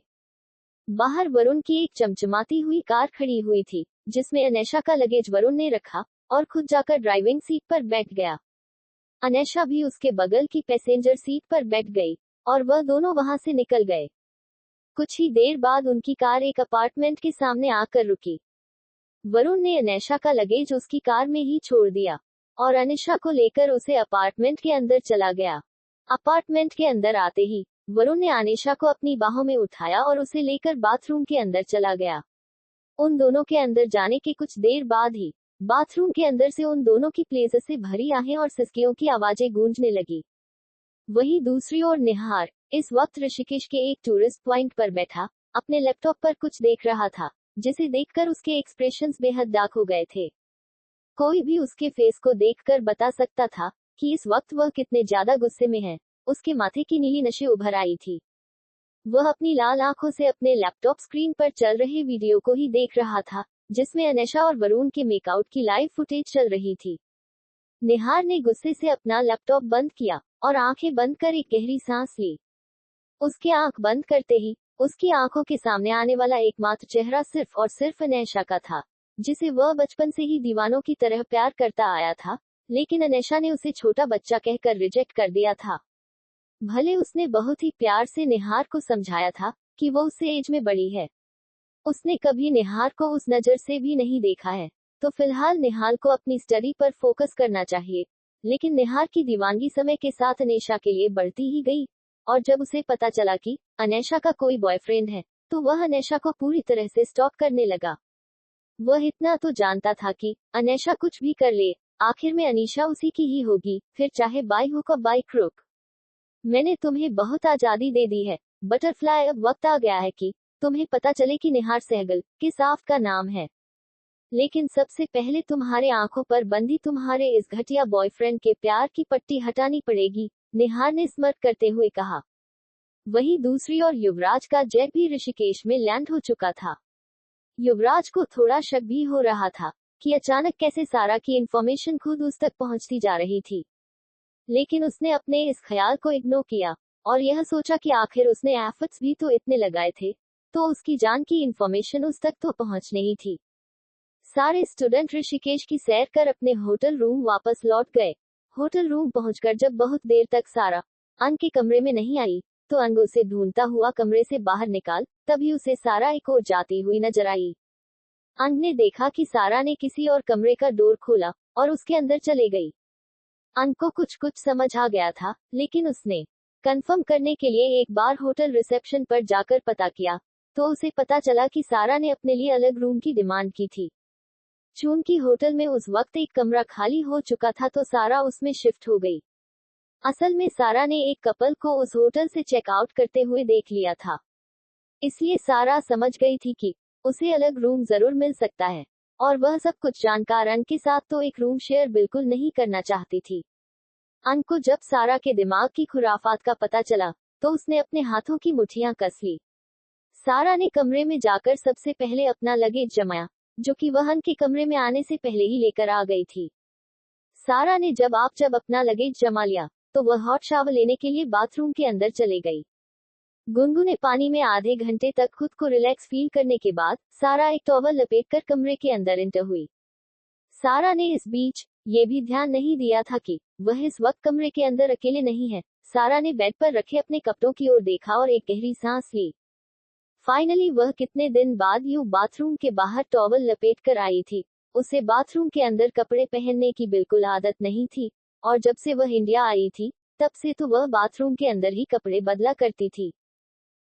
बाहर वरुण की एक चमचमाती हुई कार खड़ी हुई थी, जिसमें अनेशा का लगेज वरुण ने रखा और खुद जाकर ड्राइविंग सीट पर बैठ गया। अनेशा भी उसके बगल की पैसेंजर सीट पर बैठ गई और वह दोनों वहां से निकल गए। कुछ ही देर बाद उनकी कार एक अपार्टमेंट के सामने आकर रुकी। वरुण ने अनेशा का लगेज उसकी कार में ही छोड़ दिया और अनीशा को लेकर उसे अपार्टमेंट के अंदर चला गया। अपार्टमेंट के अंदर आते ही वरुण ने अनीशा को अपनी बाहों में उठाया और उसे लेकर बाथरूम के अंदर चला गया। उन दोनों के अंदर जाने के कुछ देर बाद ही बाथरूम के अंदर से उन दोनों की प्लेजर से भरी आहें और सिसकियों की आवाजें गूंजने लगी। वहीं दूसरी ओर निहार इस वक्त ऋषिकेश के एक टूरिस्ट पॉइंट पर बैठा अपने लैपटॉप पर कुछ देख रहा था, जिसे देखकर उसके एक्सप्रेशंस बेहद डार्क हो गए थे। कोई भी उसके फेस को देखकर बता सकता था कि इस वक्त वह कितने ज्यादा गुस्से में है। उसके माथे की नीली नशे उभर आई थी। वह अपनी लाल आंखों से अपने लैपटॉप स्क्रीन पर चल रहे वीडियो को ही देख रहा था, जिसमें अनैशा और वरुण के मेकआउट की लाइव फुटेज चल रही थी। निहार ने गुस्से से अपना लैपटॉप बंद किया और आंखें बंद कर एक गहरी सांस ली। उसके आंख बंद करते ही उसकी आंखों के सामने आने वाला एकमात्र चेहरा सिर्फ और सिर्फ अनैशा का था, जिसे वह बचपन से ही दीवानों की तरह प्यार करता आया था, लेकिन अनैशा ने उसे छोटा बच्चा कहकर रिजेक्ट कर दिया था। भले उसने बहुत ही प्यार से निहार को समझाया था कि वो उससे एज में बड़ी है, उसने कभी निहार को उस नजर से भी नहीं देखा है। तो फिलहाल निहार को अपनी स्टडी पर फोकस करना चाहिए। लेकिन निहार की दीवानगी समय के साथ अनैशा के लिए बढ़ती ही गई, और जब उसे पता चला कि अनैशा का कोई बॉयफ्रेंड है, तो वह अनैशा को पूरी तरह से स्टॉप करने लगा। वह इतना तो जानता था कि अनैशा कुछ भी कर ले, आखिर में अनीशा उसी की ही होगी, फिर चाहे बाय हुक और बाय क्रुक। मैंने तुम्हें बहुत आजादी दे दी है बटरफ्लाई, अब वक्त आ गया है कि तुम्हें पता चले कि निहार सहगल किस आपका नाम है। लेकिन सबसे पहले तुम्हारे आंखों पर बंदी तुम्हारे इस घटिया बॉयफ्रेंड के प्यार की पट्टी हटानी पड़ेगी, निहार ने स्मर्ट करते हुए कहा। वहीं दूसरी ओर युवराज का जेट भी ऋषिकेश में लैंड हो चुका था। युवराज को थोड़ा शक भी हो रहा था कि अचानक कैसे सारा की इंफॉर्मेशन खुद उस तक पहुंचती जा रही थी, लेकिन उसने अपने इस ख्याल को इग्नोर किया और यह सोचा कि आखिर उसने एफर्ट्स भी तो इतने लगाए थे, तो उसकी जान की इंफॉर्मेशन उस तक तो पहुंचनी ही थी। सारे स्टूडेंट ऋषिकेश की सैर कर अपने होटल रूम वापस लौट गए। होटल रूम पहुंचकर जब बहुत देर तक सारा अंग के कमरे में नहीं आई, तो अंग उसे ढूंढता हुआ कमरे से बाहर निकाल, तभी उसे सारा एक ओर जाती हुई नजर आई। अंग ने देखा कि सारा ने किसी और कमरे का डोर खोला और उसके अंदर चले गई। अंग को कुछ कुछ समझ आ गया था, लेकिन उसने कंफर्म करने के लिए एक बार होटल रिसेप्शन पर जाकर पता किया, तो उसे पता चला कि सारा ने अपने लिए अलग रूम की डिमांड की थी। चूंकि होटल में उस वक्त एक कमरा खाली हो चुका था, तो सारा उसमें शिफ्ट हो गई। असल में सारा ने एक कपल को उस होटल से चेकआउट करते हुए देख लिया था, इसलिए सारा समझ गई थी कि उसे अलग रूम जरूर मिल सकता है, और वह सब कुछ जानकार अंग के साथ तो एक रूम शेयर बिल्कुल नहीं करना चाहती थी। अंग को जब सारा के दिमाग की खुराफात का पता चला, तो उसने अपने हाथों की मुट्ठियां कस ली। सारा ने कमरे में जाकर सबसे पहले अपना लगेज जमाया, जो कि वह अंग के कमरे में आने से पहले ही लेकर आ गई थी। सारा ने जब अपना लगेज जमा लिया, तो वह हॉट शावर लेने के लिए बाथरूम के अंदर चले गई। गुनगुने पानी में आधे घंटे तक खुद को रिलैक्स फील करने के बाद सारा एक टॉवल लपेटकर कमरे के अंदर एंटर हुई। सारा ने इस बीच ये भी ध्यान नहीं दिया था कि वह इस वक्त कमरे के अंदर अकेले नहीं है। सारा ने बेड पर रखे अपने कपड़ों की ओर देखा और एक गहरी सांस ली। फाइनली वह कितने दिन बाद यूं बाथरूम के बाहर टॉवल लपेट कर आई थी। उसे बाथरूम के अंदर कपड़े पहनने की बिल्कुल आदत नहीं थी, और जब से वह इंडिया आई थी, तब से तो वह बाथरूम के अंदर ही कपड़े बदला करती थी,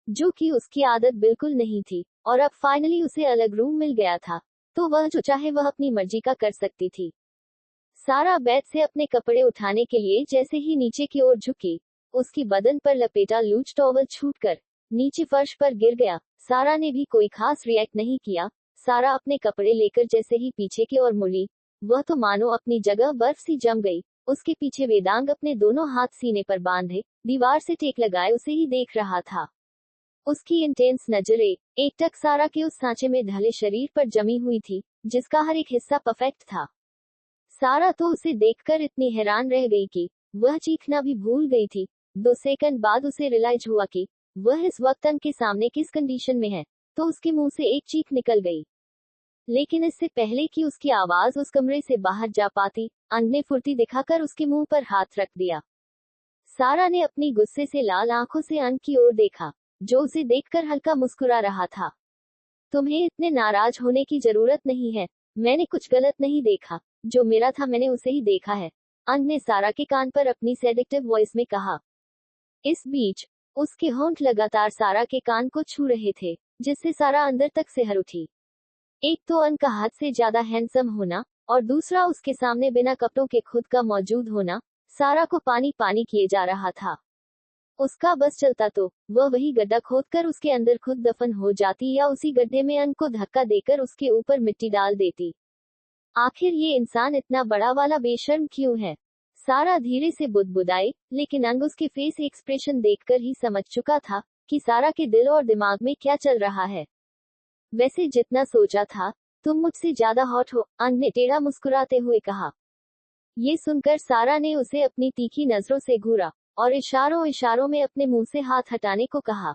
जो कि उसकी आदत बिल्कुल नहीं थी। और अब फाइनली उसे अलग रूम मिल गया था, तो वह जो चाहे वह अपनी मर्जी का कर सकती थी। सारा बेड से अपने कपड़े उठाने के लिए जैसे ही नीचे की ओर झुकी, उसकी बदन पर लपेटा लूज टॉवल छूटकर नीचे फर्श पर गिर गया। सारा ने भी कोई खास रिएक्ट नहीं किया। सारा अपने कपड़े लेकर जैसे ही पीछे की ओर मुड़ी, वह तो मानो अपनी जगह बर्फ सी जम गई। उसके पीछे वेदांग अपने दोनों हाथ सीने पर बांधे दीवार से टेक लगाए उसे ही देख रहा था। उसकी इंटेंस नजरें एकटक सारा के उस सांचे में ढले शरीर पर जमी हुई थी, जिसका हर एक हिस्सा परफेक्ट था। सारा तो उसे देखकर इतनी हैरान रह गई कि वह चीखना भी भूल गई थी। 2 सेकंड बाद उसे रियलाइज हुआ कि वह इस वक्त अंग के सामने किस कंडीशन में है, तो उसके मुंह से एक चीख निकल गई। लेकिन इससे पहले कि उसकी आवाज उस कमरे से बाहर जा पाती, अंग ने फुर्ती दिखाकर उसके मुंह पर हाथ रख दिया। सारा ने अपनी गुस्से से लाल आंखों से अंग की ओर देखा, जो उसे देखकर हल्का मुस्कुरा रहा था। तुम्हें इतने नाराज होने की जरूरत नहीं है, मैंने कुछ गलत नहीं देखा, जो मेरा था मैंने उसे ही देखा है, अंग ने सारा के कान पर अपनी सेडेक्टिव वॉइस में कहा। इस बीच उसके होंठ लगातार सारा के कान को छू रहे थे, जिससे सारा अंदर तक सिहर उठी। एक तो अंग का हद से ज्यादा हैंडसम होना, और दूसरा उसके सामने बिना कपड़ों के खुद का मौजूद होना, सारा को पानी पानी किए जा रहा था। उसका बस चलता तो वह वही गड्ढा खोदकर उसके अंदर खुद दफन हो जाती, या उसी गड्ढे में अंग को धक्का देकर उसके ऊपर मिट्टी डाल देती। आखिर ये इंसान इतना बड़ा वाला बेशर्म क्यों है? सारा धीरे से बुदबुदाई, लेकिन अंग उसके फेस एक्सप्रेशन देखकर ही समझ चुका था कि सारा के दिल और दिमाग में क्या चल रहा है। वैसे जितना सोचा था, तुम मुझसे ज्यादा हॉट हो, अंग ने टेढ़ा मुस्कुराते हुए कहा। ये सुनकर सारा ने उसे अपनी तीखी नजरों से घूरा और इशारों इशारों में अपने मुंह से हाथ हटाने को कहा।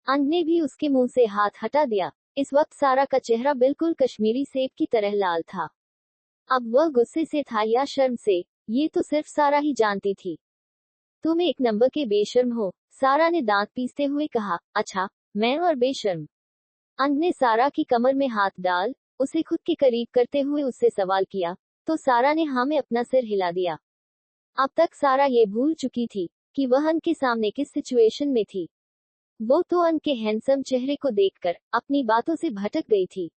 अंग ने भी उसके मुंह से हाथ हटा दिया। इस वक्त सारा का चेहरा बिल्कुल कश्मीरी सेब की तरह लाल था। अब वह गुस्से से था या शर्म से, ये तो सिर्फ सारा ही जानती थी। तुम एक नंबर के बेशर्म हो, सारा ने दांत पीसते हुए कहा। अच्छा, मैं और बेशर्म? अंग ने सारा की कमर में हाथ डाल उसे खुद के करीब करते हुए उससे सवाल किया, तो सारा ने हाँ में अपना सिर हिला दिया। अब तक सारा ये भूल चुकी थी कि वह अंग के सामने किस सिचुएशन में थी। वो तो अंग के हैंडसम चेहरे को देखकर अपनी बातों से भटक गई थी,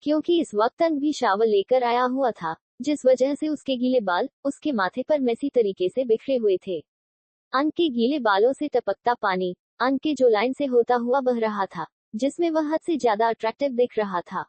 क्योंकि इस वक्त अंग भी शावर लेकर आया हुआ था, जिस वजह से उसके गीले बाल उसके माथे पर मैसी तरीके से बिखरे हुए थे। अंग के गीले बालों से टपकता पानी अंग के जो लाइन से होता हुआ बह रहा था, जिसमें वह हद से ज्यादा अट्रैक्टिव दिख रहा था।